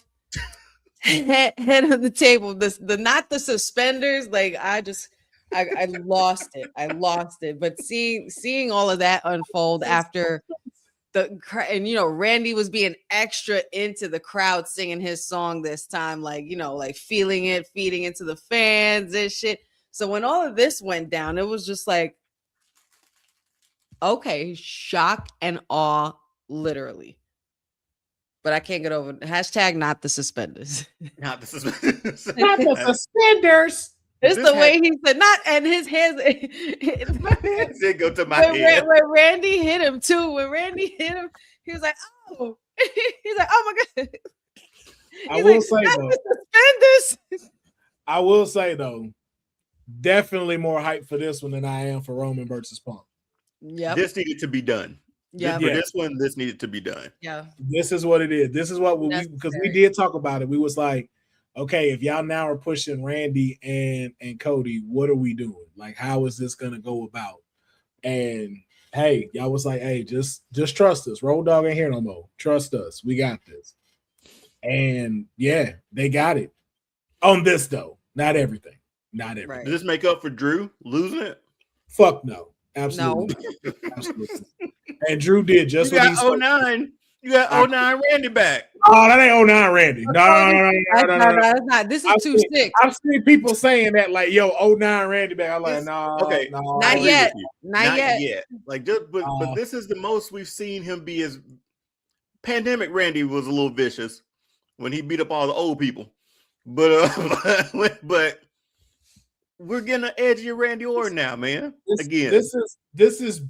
Head on the table. Not the suspenders. Like I lost it. I lost it. But seeing all of that unfold after Randy was being extra into the crowd singing his song this time, like feeling it, feeding into the fans and shit. So when all of this went down, it was just like, Okay, shock and awe, literally. But I can't get over hashtag not the suspenders. Not the suspenders. Not the suspenders. It's the way he said not, and his hands. My hands did go to my head. When Randy hit him too, when Randy hit him, he was like, "Oh," he's like, "Oh my god." I will say though, suspenders. I will say though, definitely more hype for this one than I am for Roman versus Punk. Yeah, this needed to be done. Yeah, for this one, this needed to be done. Yeah, this is what it is. This is what because we did talk about it. We was like, okay, if y'all now are pushing Randy and Cody, what are we doing? Like, how is this gonna go about? And hey, y'all was like, hey, just trust us. Road Dogg ain't here no more. Trust us. We got this. And yeah, they got it. On this though, not everything. Not everything. Right. Does this make up for Drew losing it? Fuck no. Absolutely. No. Absolutely. And Drew did just what he said. 09. You got 09 Randy back. Oh, that ain't 09 Randy. No. That's not. This is 2-6. I've seen people saying that, like, yo, 09 Randy back. I'm like, no. Okay. No, not yet. Not yet. Like, just, but this is the most we've seen him be. As pandemic Randy was a little vicious when he beat up all the old people. But we're getting an edgier Randy Orton now, man. This is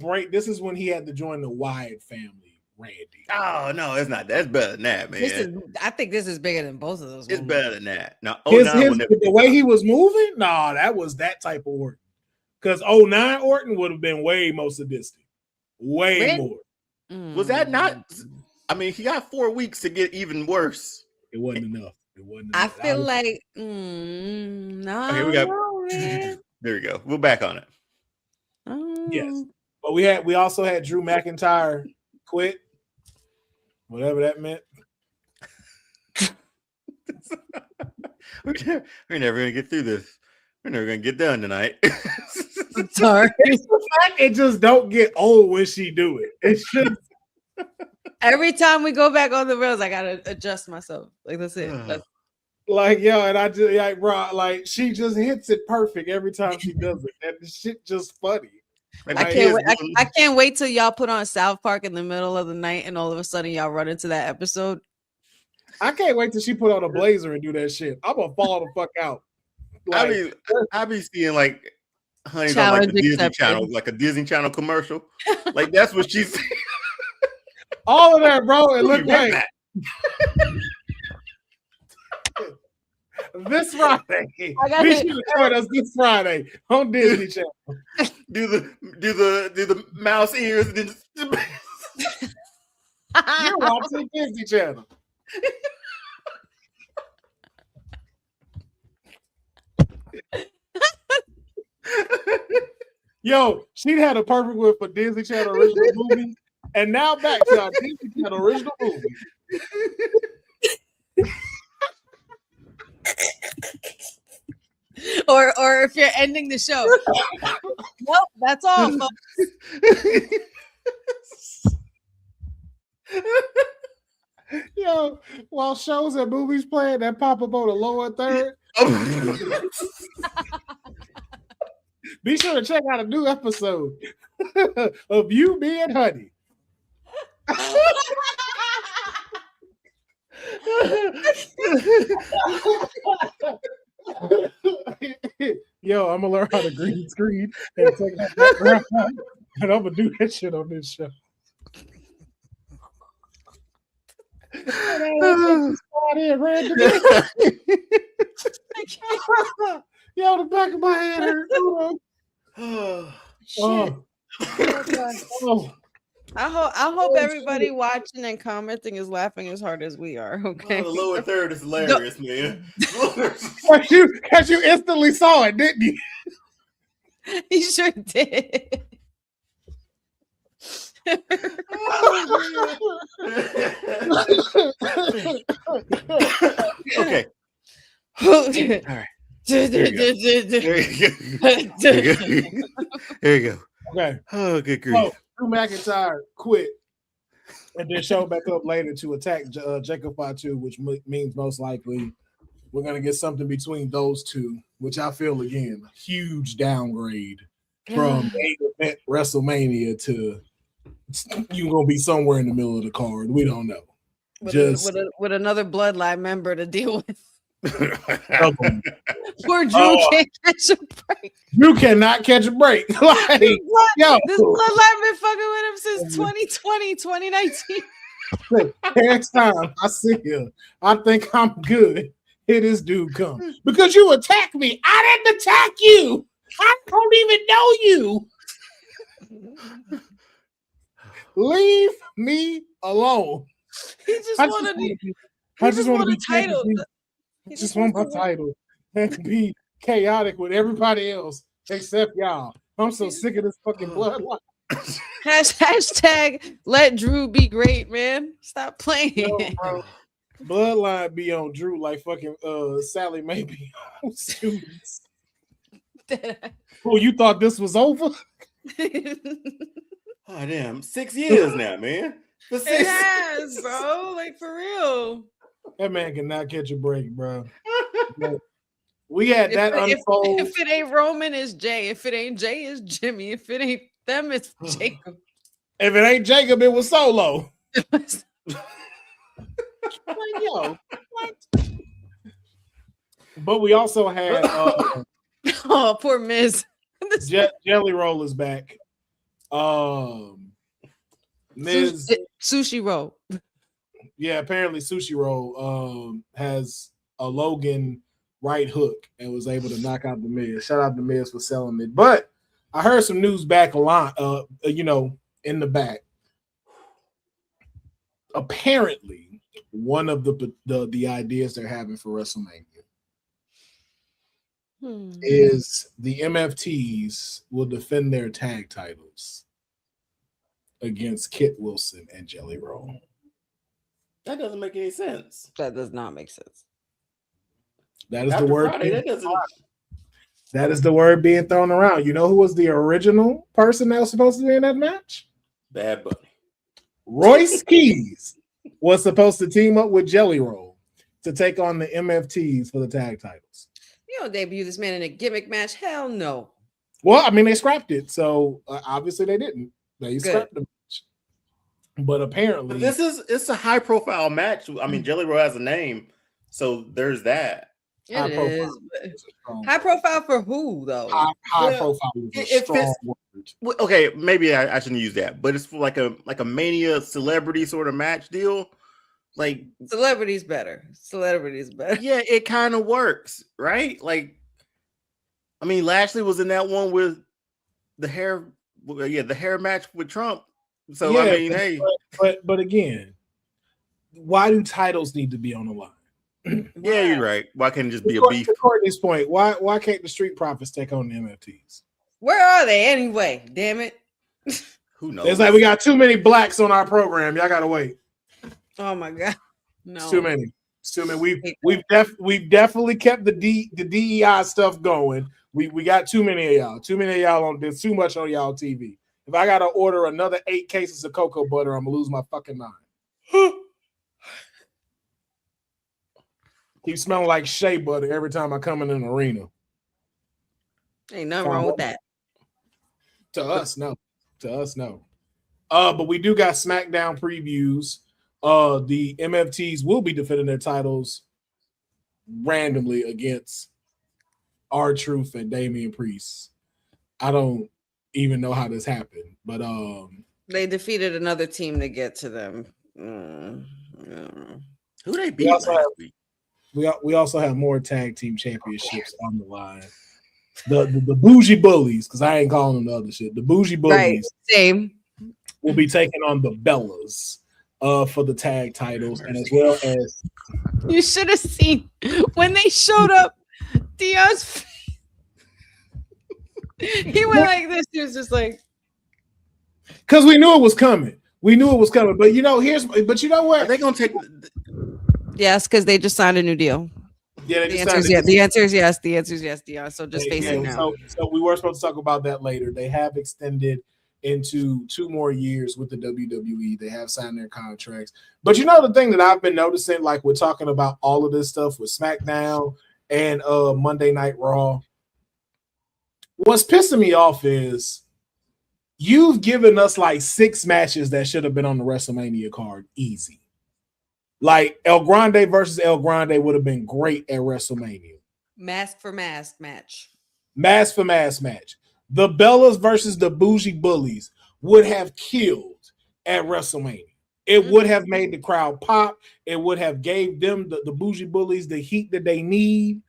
when he had to join the Wyatt family, Randy. Oh no, it's not. That's better than that, man. I think this is bigger than both of those. It's better than that. Now, the way he was moving, that was that type of Orton. Because 09 Orton would have been way more sadistic, way more. Was that not? I mean, he got 4 weeks to get even worse. It wasn't enough. I feel like no. Okay, we got. There we go. We're back on it. Yes, but we also had Drew McIntyre quit, whatever that meant. We're never gonna get through this. We're never gonna get done tonight. I'm sorry. It's the fact it just don't get old when she do it. It's just every time we go back on the rails, I gotta adjust myself. Like that's it. Like, yo, and I just like, bro, like she just hits it perfect every time she does it. And the shit just funny. And I can't wait till y'all put on South Park in the middle of the night and all of a sudden y'all run into that episode. I can't wait till she put on a blazer and do that shit. I'm gonna fall the fuck out. Like, I be seeing like Honey's on like the Disney Channel, like a Disney Channel commercial. Like that's what she's all of that, bro. It looked like this Friday. Be sure to join us this Friday on Disney Channel. Do the mouse ears. You're watching Disney Channel. Yo, she had a perfect one for Disney Channel original movie, and now back to our Disney Channel original movie. Or if you're ending the show. Nope, that's all, folks. Yo, while shows and movies playing, that pop up on the lower third. Be sure to check out a new episode of You, Me, and Honey. Yo, I'm gonna learn how to green screen and take that background, and I'm gonna do that shit on this show. Yo, the back of my head hurt. I hope everybody watching and commenting is laughing as hard as we are. Okay. The lower third is hilarious, man. Because you instantly saw it, didn't you? He sure did. Okay. All right. There you go. Okay. Oh, good grief. Drew McIntyre quit and then showed back up later to attack Jacob Fatu, which means most likely we're going to get something between those two, which I feel, again, huge downgrade from main event WrestleMania to you gonna be somewhere in the middle of the card. We don't know. With another bloodline member to deal with. Poor Drew can't catch a break. Drew cannot catch a break. Like, this bloodline been fucking with him since 2020, 2019. Next time I see him, I think I'm good. Here this dude come. Because you attacked me. I didn't attack you. I don't even know you. Leave me alone. He just wanted a title. I just want my title and be chaotic with everybody else except y'all. I'm so sick of this fucking bloodline. Hashtag let Drew be great, man. Stop playing. Yo, bro. Bloodline be on Drew like fucking Sally Mae be on students. Oh, you thought this was over? Oh damn, 6 years now, man. It has, bro. Like for real. That man cannot catch a break, bro. We had that unfold. If it ain't Roman, it's Jay. If it ain't Jay, it's Jimmy. If it ain't them, it's Jacob. If it ain't Jacob, it was Solo. Like, yo, what? But we also had oh, poor Miz. Jelly Roll is back. Miz Sushi Roll. Yeah, apparently Sushi Roll has a Logan right hook and was able to knock out the Miz. Shout out to Miz for selling it. But I heard some news back a lot, in the back. Apparently, one of the ideas they're having for WrestleMania is the MFTs will defend their tag titles against Kit Wilson and Jelly Roll. That doesn't make any sense. That does not make sense. That is the word. That is the word being thrown around. You know who was the original person that was supposed to be in that match? Bad Bunny. Royce Keys was supposed to team up with Jelly Roll to take on the MFTs for the tag titles. You don't debut this man in a gimmick match. Hell no. Well, I mean, they scrapped it, so obviously they didn't. They scrapped the match. But apparently, it's a high profile match. I mean, Jelly Roll has a name, so there's that. It is. High profile for who though? High profile is a strong word. Okay, maybe I shouldn't use that, but it's for like a Mania celebrity sort of match deal. Like celebrity's better. Yeah, it kind of works, right? Like, I mean, Lashley was in that one with the hair match with Trump. So yeah, I mean, but again, why do titles need to be on the line? Yeah, you're right. Why can't it just be a beef? To Courtney's point, why can't the Street Profits take on the MFTs? Where are they anyway? Damn it! Who knows? It's like we got too many blacks on our program. Y'all gotta wait. Oh my god, no, it's too many. It's too many. We've definitely kept the DEI stuff going. We got too many of y'all. Too many of y'all on. There's too much on y'all TV. If I gotta order another 8 cases of cocoa butter, I'm gonna lose my fucking mind. Keep smelling like shea butter every time I come in an arena. Ain't nothing wrong with that. To us, no. But we do got SmackDown previews. The MFTs will be defending their titles randomly against R-Truth and Damian Priest. I don't even know how this happened, but they defeated another team to get to them. Who they beat last week? We also have more tag team championships on the line. The bougie bullies, because I ain't calling them the other shit. The bougie bullies, right, same, will be taking on the Bellas for the tag titles, and as well as you should have seen when they showed up. Deonne's face. He went like this. He was just like, because we knew it was coming. But you know what? Are they gonna take? Yes, because they just signed a new deal. Yeah, the answer is yes. The answer is yes. The answer is yes, Deonne. So just face it now. So we were supposed to talk about that later. They have extended into 2 more years with the WWE. They have signed their contracts. But you know the thing that I've been noticing, like we're talking about all of this stuff with SmackDown and Monday Night Raw. What's pissing me off is you've given us like 6 matches that should have been on the WrestleMania card easy. Like El Grande versus El Grande would have been great at WrestleMania. Mask for mask match. Mask for mask match. The Bellas versus the Bougie Bullies would have killed at WrestleMania. It would have made the crowd pop. It would have gave them the Bougie Bullies the heat that they need.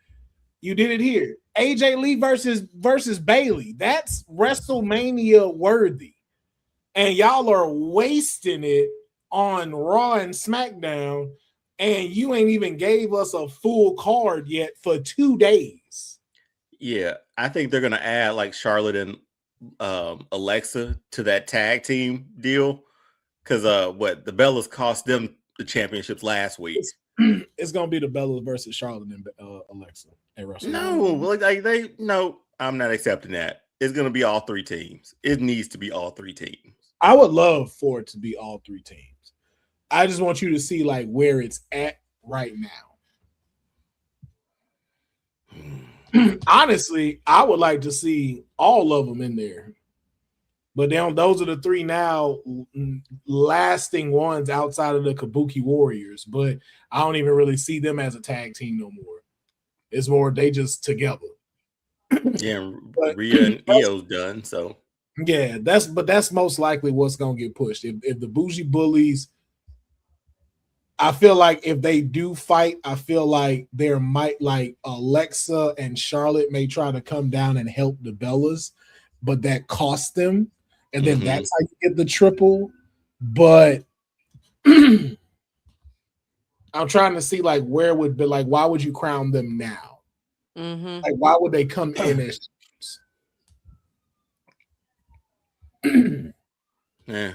You did it here. AJ Lee versus Bailey. That's WrestleMania worthy. And y'all are wasting it on Raw and SmackDown, and you ain't even gave us a full card yet for 2 days. Yeah, I think they're gonna add like Charlotte and Alexa to that tag team deal because the Bellas cost them the championships last week. It's gonna be the Bellas versus Charlotte and Alexa at WrestleMania. No, I'm not accepting that. It's gonna be all 3 teams. It needs to be all 3 teams. I would love for it to be all 3 teams. I just want you to see like where it's at right now. Honestly, I would like to see all of them in there. But those are the 3 now lasting ones outside of the Kabuki Warriors. But I don't even really see them as a tag team no more. It's more they just together. Yeah, Rhea and Io's done. So yeah, that's most likely what's gonna get pushed. If the Bougie Bullies, I feel like if they do fight, I feel like there might like Alexa and Charlotte may try to come down and help the Bellas, but that costs them. And then that's how you get the triple. But I'm trying to see like where would be like, why would you crown them now? Like, why would they come in as Yeah.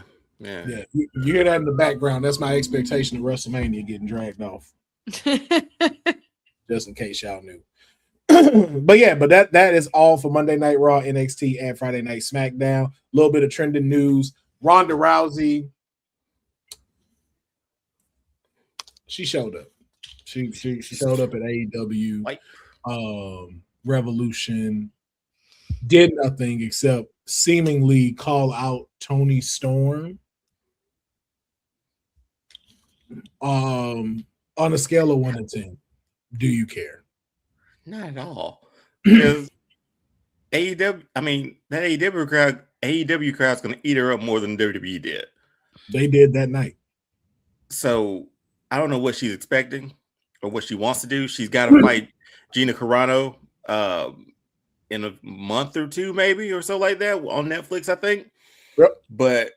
You hear that in the background. That's my expectation of WrestleMania getting dragged off. Just in case y'all knew. but that is all for Monday Night Raw, NXT, and Friday Night SmackDown. A little bit of trending news. Ronda Rousey, she showed up. She showed up at AEW, Revolution. Did nothing except seemingly call out Tony Storm. On a scale of 1 to 10, do you care? Not at all. Because AEW, that AEW crowd's going to eat her up more than WWE did. They did that night. So I don't know what she's expecting or what she wants to do. She's got to fight Gina Carano in a month or 2, maybe, or so like that on Netflix, I think. Yep. But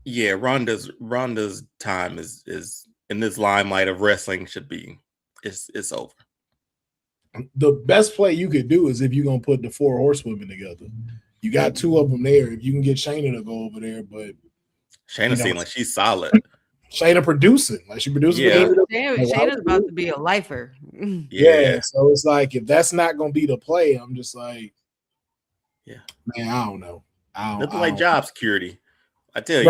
yeah, Ronda's time is in this limelight of wrestling should be it's over. The best play you could do is if you're gonna put the 4 horsewomen together. You got 2 of them there. If you can get Shayna to go over there, but Shayna seems like she's solid. Shayna producing, like she producing. Yeah, Shayna's about to be a lifer. Yeah, so it's like if that's not gonna be the play, I'm just like, yeah, man, I don't know. Nothing like job security. I tell you,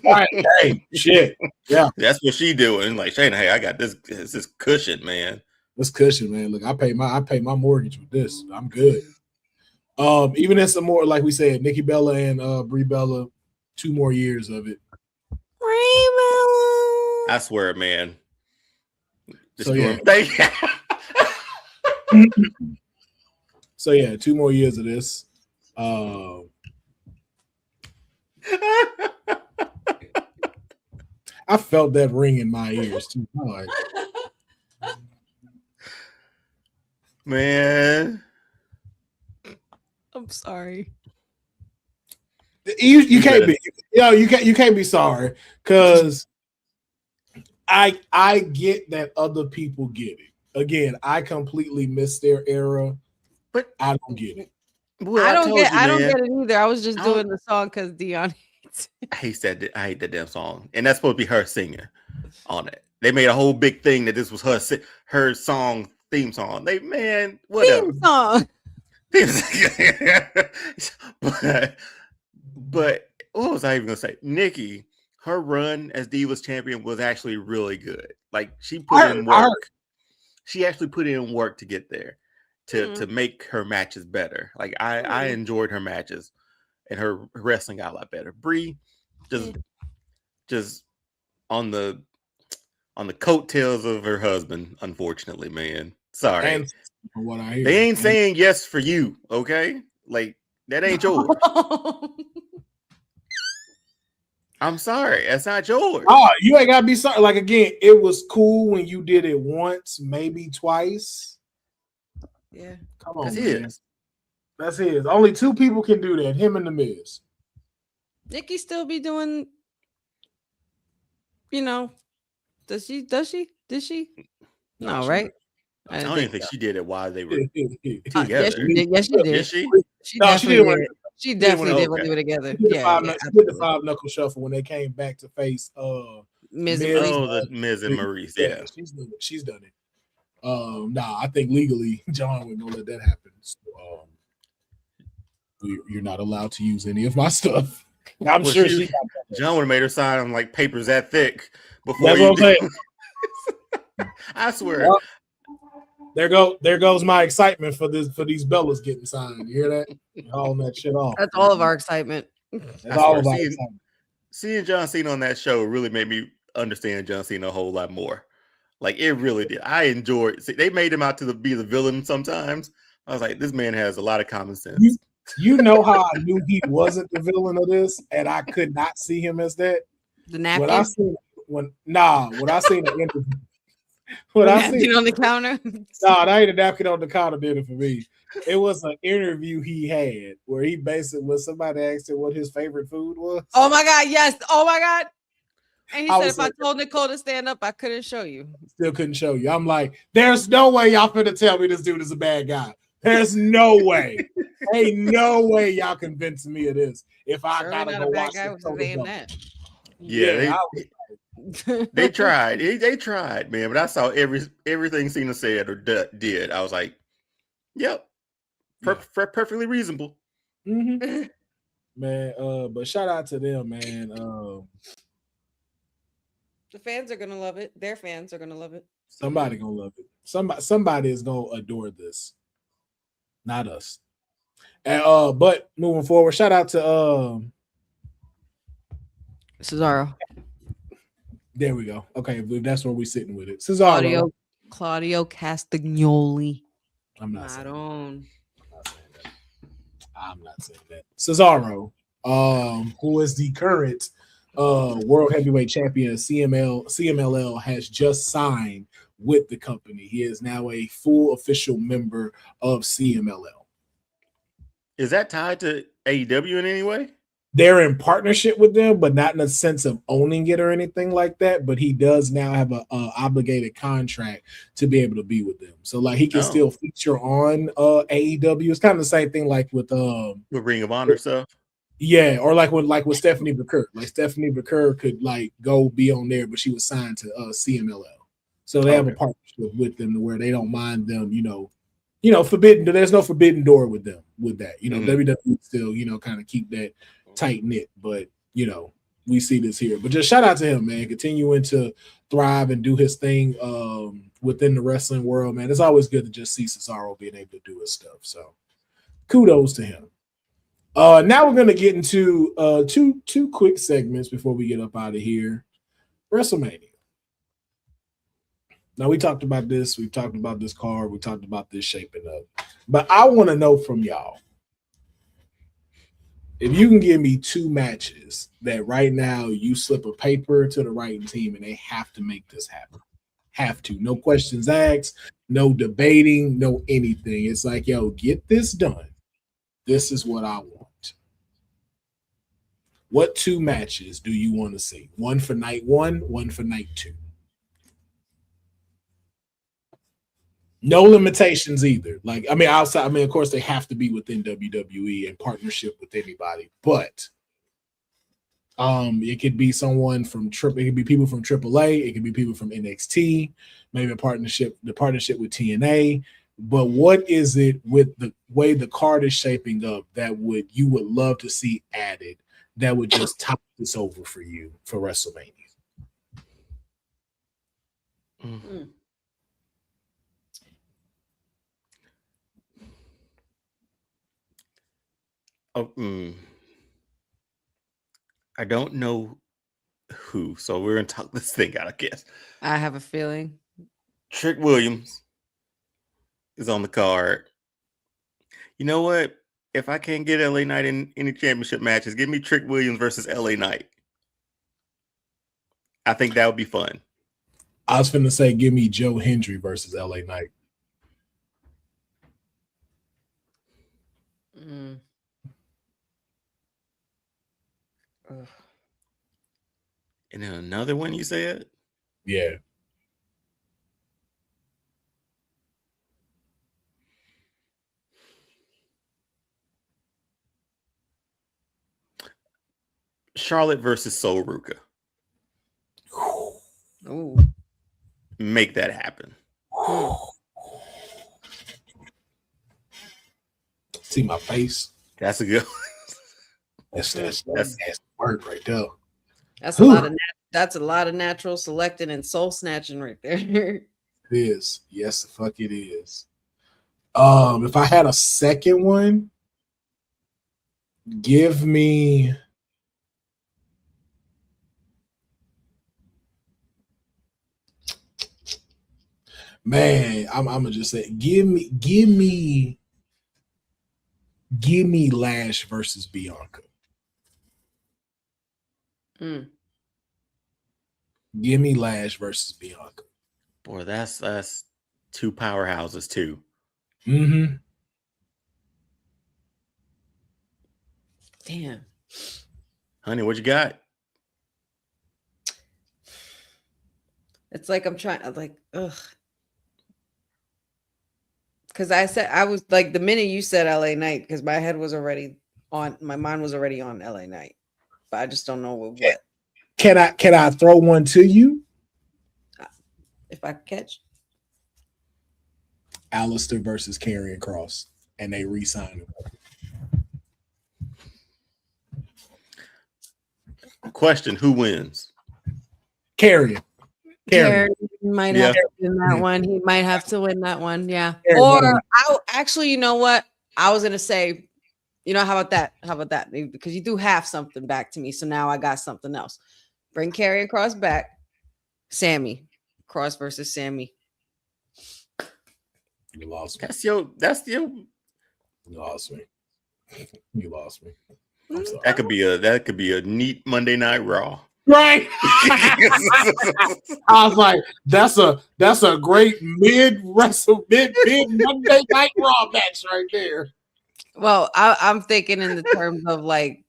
right. Hey, shit, yeah, that's what she doing. Like Shayna, hey, I got this cushion, man. This cushion, man. Look, I pay my mortgage with this. I'm good. Even in some more, like we said, Nikki Bella and Brie Bella, 2 more years of it. I swear, man. So yeah. So yeah, 2 more years of this. I felt that ring in my ears too. Like, man, I'm sorry. You can't be you can't be sorry because I get that other people get it. Again, I completely missed their era, but I don't get it. Well, I don't get it either. I was just doing the song because Deonne hates it. I hate that damn song, and that's supposed to be her singing on it. They made a whole big thing that this was her song theme song. Whatever theme song. But what was I even gonna say? Nikki, her run as Divas champion was actually really good. Like she put in work. She actually put in work to get there. to make her matches better. Like I enjoyed her matches, and her wrestling got a lot better. Brie just on the coattails of her husband, unfortunately, man. Sorry. And from what I hear, they ain't saying yes for you, okay? Like that ain't yours. I'm sorry, that's not yours. Oh, you ain't gotta be sorry. Like again, it was cool when you did it once, maybe twice. Yeah, come on, man. That's his. Only 2 people can do that. Him and the Miz. Nikki still be doing. Does she? Did she? No, right? I don't even think she did it while they were together. Yes, she did. Yes, she did. Did she? She definitely did. She definitely did when they were together. She did the 5 knuckle shuffle when they came back to face Miz. The Miz and Maurice. Yeah, she's done it. I think legally John would not let that happen. So, you're not allowed to use any of my stuff. I'm sure John would have made her sign on like papers that thick before you do. I swear. Well, there goes my excitement for these Bellas getting signed. You hear that? All that shit off. That's all of our excitement. That's all of our excitement. Seeing John Cena on that show really made me understand John Cena a whole lot more. Like it really did. I enjoyed. They made him out to be the villain sometimes. I was like, this man has a lot of common sense. You know how I knew he wasn't the villain of this, and I could not see him as that. The napkin. When I seen the interview. What I seen on the counter? That ain't a napkin on the counter did it for me. It was an interview he had where he basically when somebody asked him what his favorite food was. Oh my God, yes. Oh my God. And he said if I told Nicole to stand up, I couldn't show you. Still couldn't show you. I'm like, there's no way y'all finna tell me this dude is a bad guy. There's no way. Ain't no way y'all convincing me of this. If I gotta go watch that. Yeah, they tried. They tried, man. But I saw everything Cena said or did. I was like, yep, perfectly reasonable. Mm-hmm. Man, but shout out to them, man. The fans are gonna love it. Their fans are gonna love it. Somebody gonna love it. Somebody is gonna adore this. Not us. And but moving forward, shout out to Cesaro. There we go. Okay, that's where we're sitting with it. Cesaro. Claudio Castagnoli. I'm not saying that. I'm not saying that. Cesaro, who is the current world heavyweight champion of CMLL, has just signed with the company. He is now a full official member of CMLL. Is that tied to AEW in any way? They're in partnership with them, but not in a sense of owning it or anything like that. But he does now have a obligated contract to be able to be with them. So like he can still feature on AEW. It's kind of the same thing like with Ring of Honor stuff. Yeah, or like with Stephanie McCurk. Like Stephanie McCurk could like go be on there, but she was signed to CMLL. So they have a partnership with them to where they don't mind them, forbidden. There's no forbidden door with them with that. WWE still, kind of keep that tight knit, but we see this here. But just shout out to him, man, continuing to thrive and do his thing within the wrestling world, man. It's always good to just see Cesaro being able to do his stuff. So kudos to him. Now we're gonna get into two quick segments before we get up out of here. WrestleMania. Now we talked about this, we've talked about this card, we talked about this shaping up. But I want to know from y'all, if you can give me 2 matches that right now you slip a paper to the writing team and they have to make this happen. Have to. No questions asked, no debating, no anything. It's like, yo, get this done. This is what I want. What 2 matches do you want to see? One for night 1, one for night 2. No limitations either. Outside. Of course, they have to be within WWE in partnership with anybody. But it could be someone from it could be people from AAA. It could be people from NXT. Maybe the partnership with TNA. But what is it with the way the card is shaping up that you would love to see added that would just top this over for you for WrestleMania? I don't know who, so we're gonna talk this thing out, I guess. I have a feeling Trick Williams is on the card. You know what? If I can't get LA Knight in any championship matches, give me Trick Williams versus LA Knight. I think that would be fun. I was finna say, give me Joe Hendry versus LA Knight. And then another one you said? Yeah. Charlotte versus Sol Ruka. Ooh. Make that happen. See my face? That's a good That's word right there. That's a lot of natural selecting and soul snatching right there. It is. Yes, the fuck it is. If I had a second one, give me man, I'm gonna just say give me Lash versus Bianca. Give me Lash versus Bianca. Boy, that's two powerhouses too. Mm-hmm. Damn. Honey, what you got? It's like I'm like, ugh. Because I was like, the minute you said LA Knight, because my mind was already on LA Knight, but I just don't know what. Can I throw one to you? If I catch Alistair versus Karrion Kross, and they re-sign him. Question: who wins? Karrion might have to win that one. He might have to win that one. Yeah. Or actually, you know what? I was gonna say, how about that? How about that? Because you do have something back to me, so now I got something else. Bring Karrion Kross back. Sammy. Kross versus Sammy. You lost me. That's your. You lost me. You lost me. That could be a neat Monday Night Raw. Right. I was like, that's a great mid Monday Night Raw match right there. Well, I'm thinking in the terms of like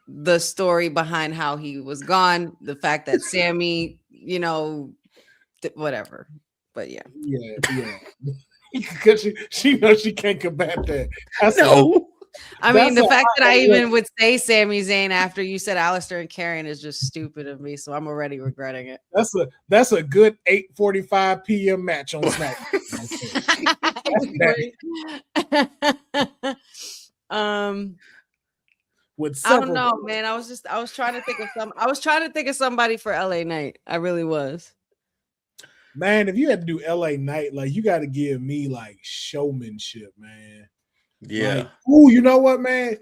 the story behind how he was gone, the fact that Sammy, whatever. But yeah. Because she knows she can't combat that. I mean, the fact that I even would say Sami Zayn after you said Alistair and Karrion is just stupid of me, so I'm already regretting it. That's a good 8:45 p.m. match on SmackDown. I don't know, man. I was trying to think of somebody for LA Knight. I really was. Man, if you had to do LA Knight, like you got to give me like showmanship, man. Yeah. Like, ooh, you know what, man?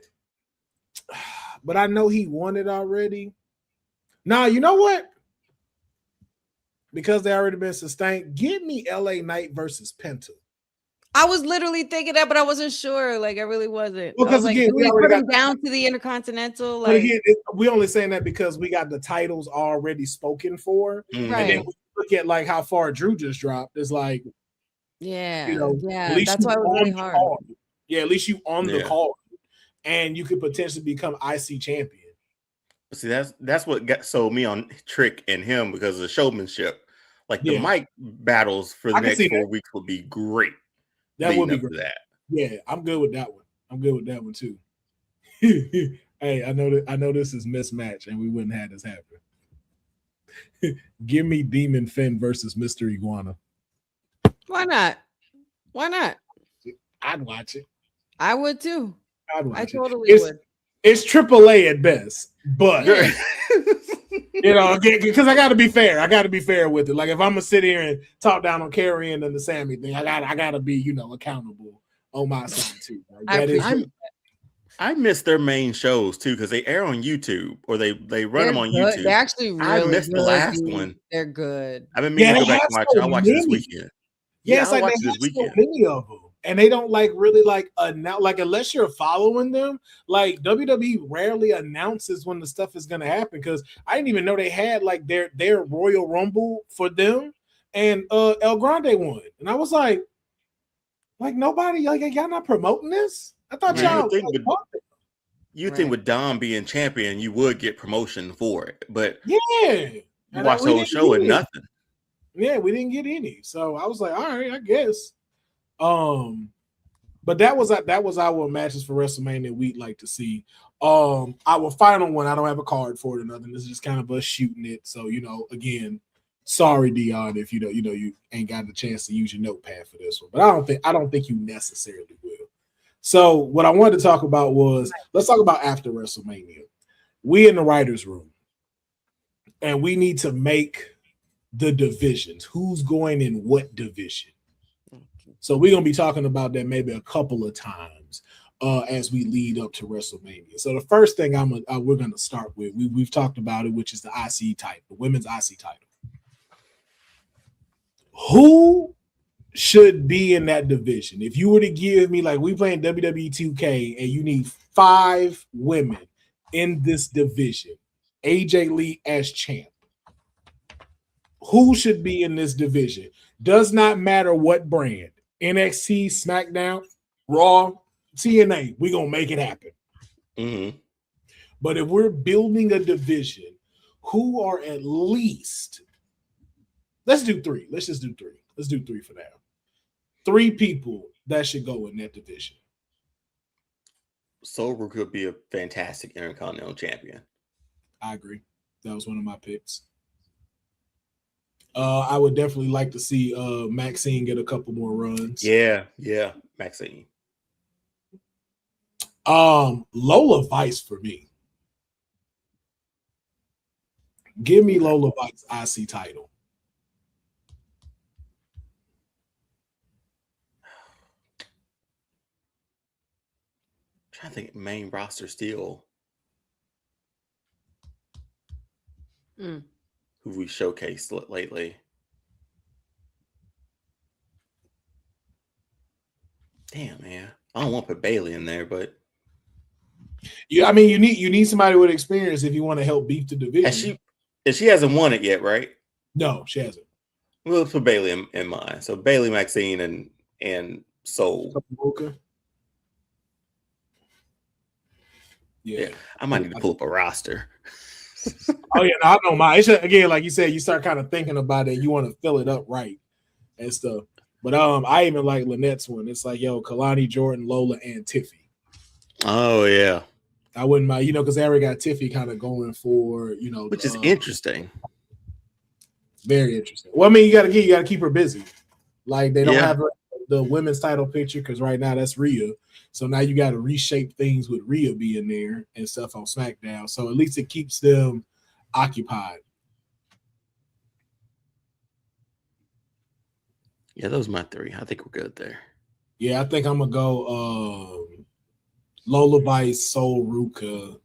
But I know he won it already. Nah, you know what? Because they already been sustained, give me LA Knight versus Penta. I was literally thinking that, but I wasn't sure. Like, I really wasn't. Well, because again, we put him down to the Intercontinental. Like, again, we only saying that because we got the titles already spoken for. Right. And then we look at like how far Drew just dropped. It's like, yeah, that's why it was really hard. Yeah, at least you on the call, and you could potentially become IC champion. See, that's what sold me on Trick and him because of the showmanship. Like the mic battles for the next 4 weeks would be great. That would be great. Yeah, I'm good with that one. I'm good with that one too. Hey, I know this is mismatch, and we wouldn't have this happen. Give me Demon Finn versus Mr. Iguana. Why not? Why not? I'd watch it. I would too. I totally would. It's AAA at best, but again, because I got to be fair. I got to be fair with it. Like if I'm gonna sit here and talk down on Karrion and the Sammy thing, I gotta be accountable on my side too. Like, I I miss their main shows too because they air on YouTube or they run them on YouTube. They're actually really I missed good, the last one. They're good. I've been meaning to go back and watch. I'll watch it this weekend. Yeah, it's like they have so many of them, and they don't really announce, unless you're following them. Like WWE rarely announces when the stuff is going to happen, because I didn't even know they had their Royal Rumble for them, and El Grande won, and I was like nobody, y'all not promoting this? I thought y'all. You think with Dom being champion, you would get promotion for it, but yeah, you watch the whole show and nothing. Yeah, we didn't get any. So I was like, all right, I guess. But that was our matches for WrestleMania we'd like to see. Our final one, I don't have a card for it or nothing. This is just kind of us shooting it. So, again, sorry, Deonne, if you ain't got the chance to use your notepad for this one. But I don't think you necessarily will. So what I wanted to talk about was, let's talk about after WrestleMania. We in the writers' room, and we need to make the divisions. Who's going in what division? So we're going to be talking about that maybe a couple of times as we lead up to WrestleMania. So the first thing we're going to start with, we've talked about it, which is the IC title, the women's IC title. Who should be in that division? If you were to give me, we playing WWE 2K and you need 5 women in this division, AJ Lee as champ, who should be in this division? Does not matter what brand. NXT, SmackDown, Raw, TNA. We're going to make it happen. Mm-hmm. But if we're building a division, who are at least, let's do 3. Let's just do 3. Let's do 3 for now. 3 people that should go in that division. Silver could be a fantastic Intercontinental champion. I agree. That was one of my picks. I would definitely like to see Maxine get a couple more runs. Yeah, Maxine. Lola Vice for me. Give me Lola Vice IC title. I'm trying to think main roster still. Who we showcased lately. Damn, man. I don't want to put Bailey in there, but yeah, I mean, you need somebody with experience if you want to help beef the division. And she hasn't won it yet, right? No, she hasn't. We'll put Bailey in mind. So Bailey, Maxine, and Soul. Yeah, I might need to pull up a roster. Oh yeah, no, I don't mind. It's just, again, like you said, you start kind of thinking about it. You want to fill it up right and stuff. But I even like Lynette's one. It's like, Kalani, Jordan, Lola, and Tiffy. Oh yeah, I wouldn't mind, because they already got Tiffy kind of going for, which is interesting. Very interesting. Well, I mean, you got to keep her busy. Like they don't have the women's title picture because right now that's Rhea. So now you got to reshape things with Rhea being there and stuff on SmackDown. So at least it keeps them occupied. Yeah, those are my 3. I think we're good there. Yeah, I think I'm going to go Lola Vice, Soul Ruka.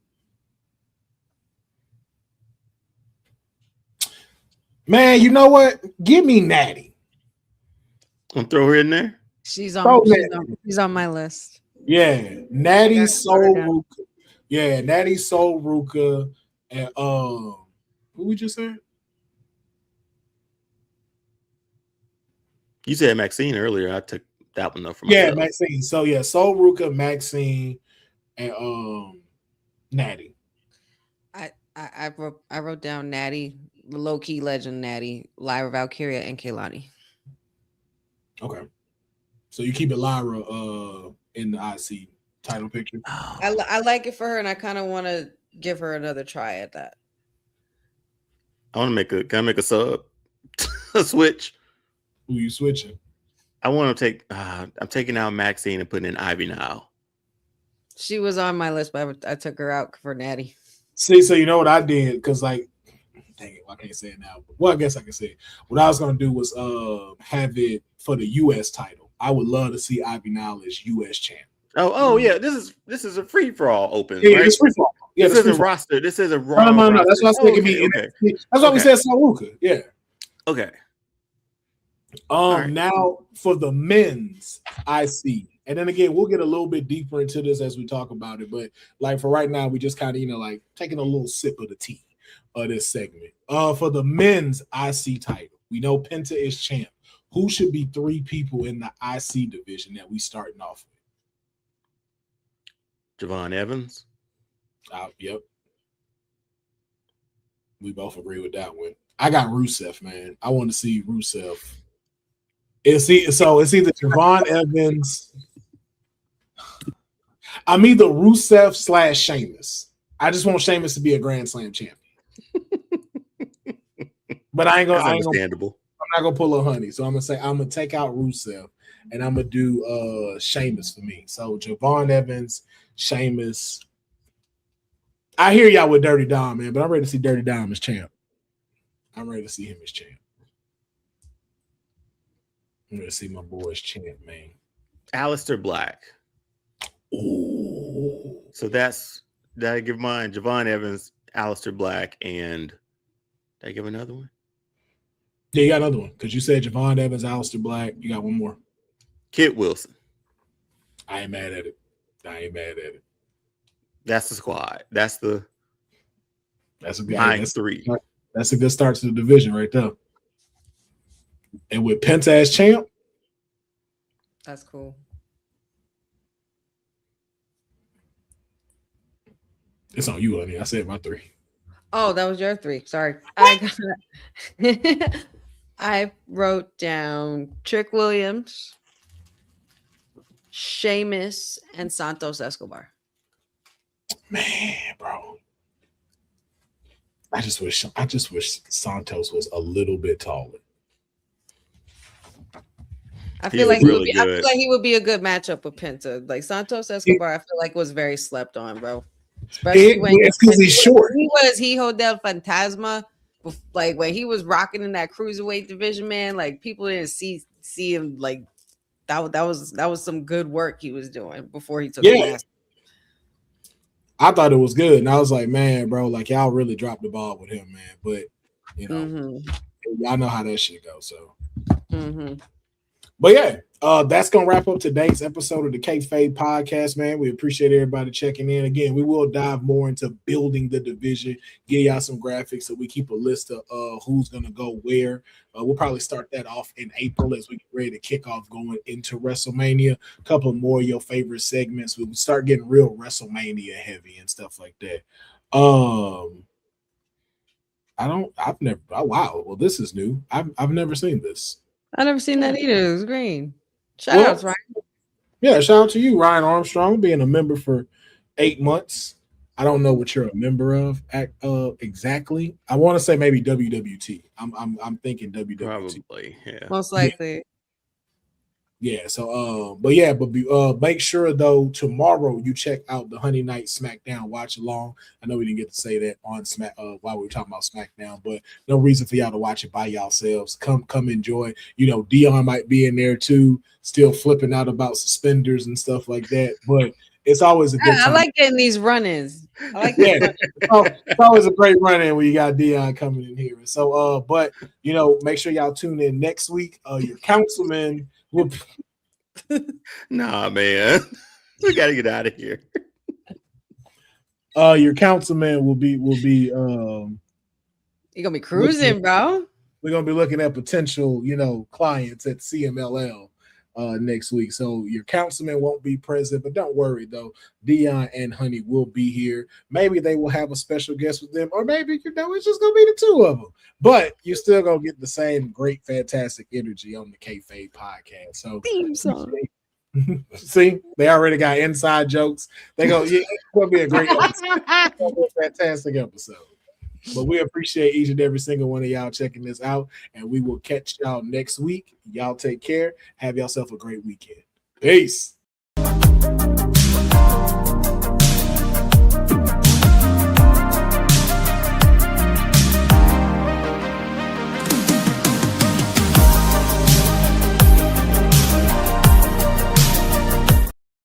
Man, you know what? Give me Natty. I'm throw her in there. She's on my list. Yeah, Natty, Soul Ruka. Yeah, Natty, Soul Ruka, and who we just said? You said Maxine earlier. I took that one though from myself. Yeah, Maxine. So yeah, Soul Ruka, Maxine, and Natty. I wrote down Natty, the low key legend Natty, Lyra Valkyria, and Kaylani. Okay, so you keep it Lyra in the IC title picture. I like it for her, and I kind of want to give her another try at that. I want to can I make a sub, a switch? Who you switching? I want to take. I'm taking out Maxine and putting in Ivy now. She was on my list, but I took her out for Natty. See, so you know what I did? Because dang it, I can't say it now. Well, I guess I can say it. What I was gonna do was have it for the U.S. title. I would love to see Ivy now as U.S. champ. Oh yeah. This is a free for all open. Yeah, right? It's free for all. Yeah, this isn't roster. This is a raw. No. That's why I was thinking. Okay. That's why we said Saluka. Yeah. Okay. Now for the men's IC. And then again, we'll get a little bit deeper into this as we talk about it. But like for right now, we just kind of, like taking a little sip of the tea of this segment. For the men's IC title, we know Penta is champ. Who should be 3 people in the IC division that we starting off with? Javon Evans. Yep. We both agree with that one. I got Rusev, man. I want to see Rusev. It's either Javon Evans. I'm either Rusev / Sheamus. I just want Sheamus to be a Grand Slam champion. But I ain't gonna. Understandable. I'm not gonna pull a honey, so I'm gonna take out Rusev and I'm gonna do Sheamus for me. So Javon Evans, Sheamus. I hear y'all with Dirty Dom, man, but I'm ready to see Dirty Dom as champ. I'm ready to see him as champ. I'm ready to see my boy as champ, man. Aleister Black. Ooh. So did I give mine? Javon Evans, Aleister Black, and did I give another one? Yeah, you got another one because you said Javon Evans, Aleister Black. You got one more. Kit Wilson. I ain't mad at it. That's the squad. That's a good 3. That's a good start to the division right there. And with Penta as champ, that's cool. It's on you, honey. I said my 3. Oh, that was your 3. Sorry. I wrote down Trick Williams, Sheamus, and Santos Escobar. Man, bro. I just wish Santos was a little bit taller. I feel like he would be a good matchup with Penta. Like Santos Escobar, I feel like was very slept on, bro. Especially when he's short. He was Hijo del Fantasma. Like when he was rocking in that cruiserweight division, man. Like people didn't see him. Like that was some good work he was doing before he took the mask. I thought it was good, and I was like, man, bro, like y'all really dropped the ball with him, man. But y'all know how that shit goes. So. But yeah, that's gonna wrap up today's episode of the Kayfabe Podcast, man. We appreciate everybody checking in. Again, we will dive more into building the division, get y'all some graphics so we keep a list of who's gonna go where. We'll probably start that off in April as we get ready to kick off going into WrestleMania. A couple more of your favorite segments. We'll start getting real WrestleMania heavy and stuff like that. Wow. Well, this is new. I've never seen this. I never seen that either. It was green. Shout out, Ryan. Yeah, shout out to you, Ryan Armstrong, being a member for 8 months. I don't know what you're a member of exactly. I want to say maybe WWT. I'm thinking WWT. Probably, yeah. Most likely. Yeah. So make sure though tomorrow you check out the Honey Night SmackDown watch along. I know we didn't get to say that on while we were talking about SmackDown, but no reason for y'all to watch it by yourselves. Come enjoy. Deonne might be in there too, still flipping out about suspenders and stuff like that. But it's always a good time. I like getting these run-ins. It's always a great run-in when you got Deonne coming in here. So but make sure y'all tune in next week. Your councilman will Nah, man. We gotta get out of here. Your councilman will be you're gonna be cruising, bro. We're gonna be looking at potential, clients at CMLL next week. So your councilman won't be present, but don't worry though. Deonne and Honey will be here. Maybe they will have a special guest with them, or maybe it's just gonna be the two of them. But you're still gonna get the same great, fantastic energy on the Kayfabe Podcast. So theme song. See, they already got inside jokes. They go, yeah, it's gonna be a great episode. Fantastic episode. But we appreciate each and every single one of y'all checking this out, and we will catch y'all next week. Y'all take care. Have yourself a great weekend. Peace.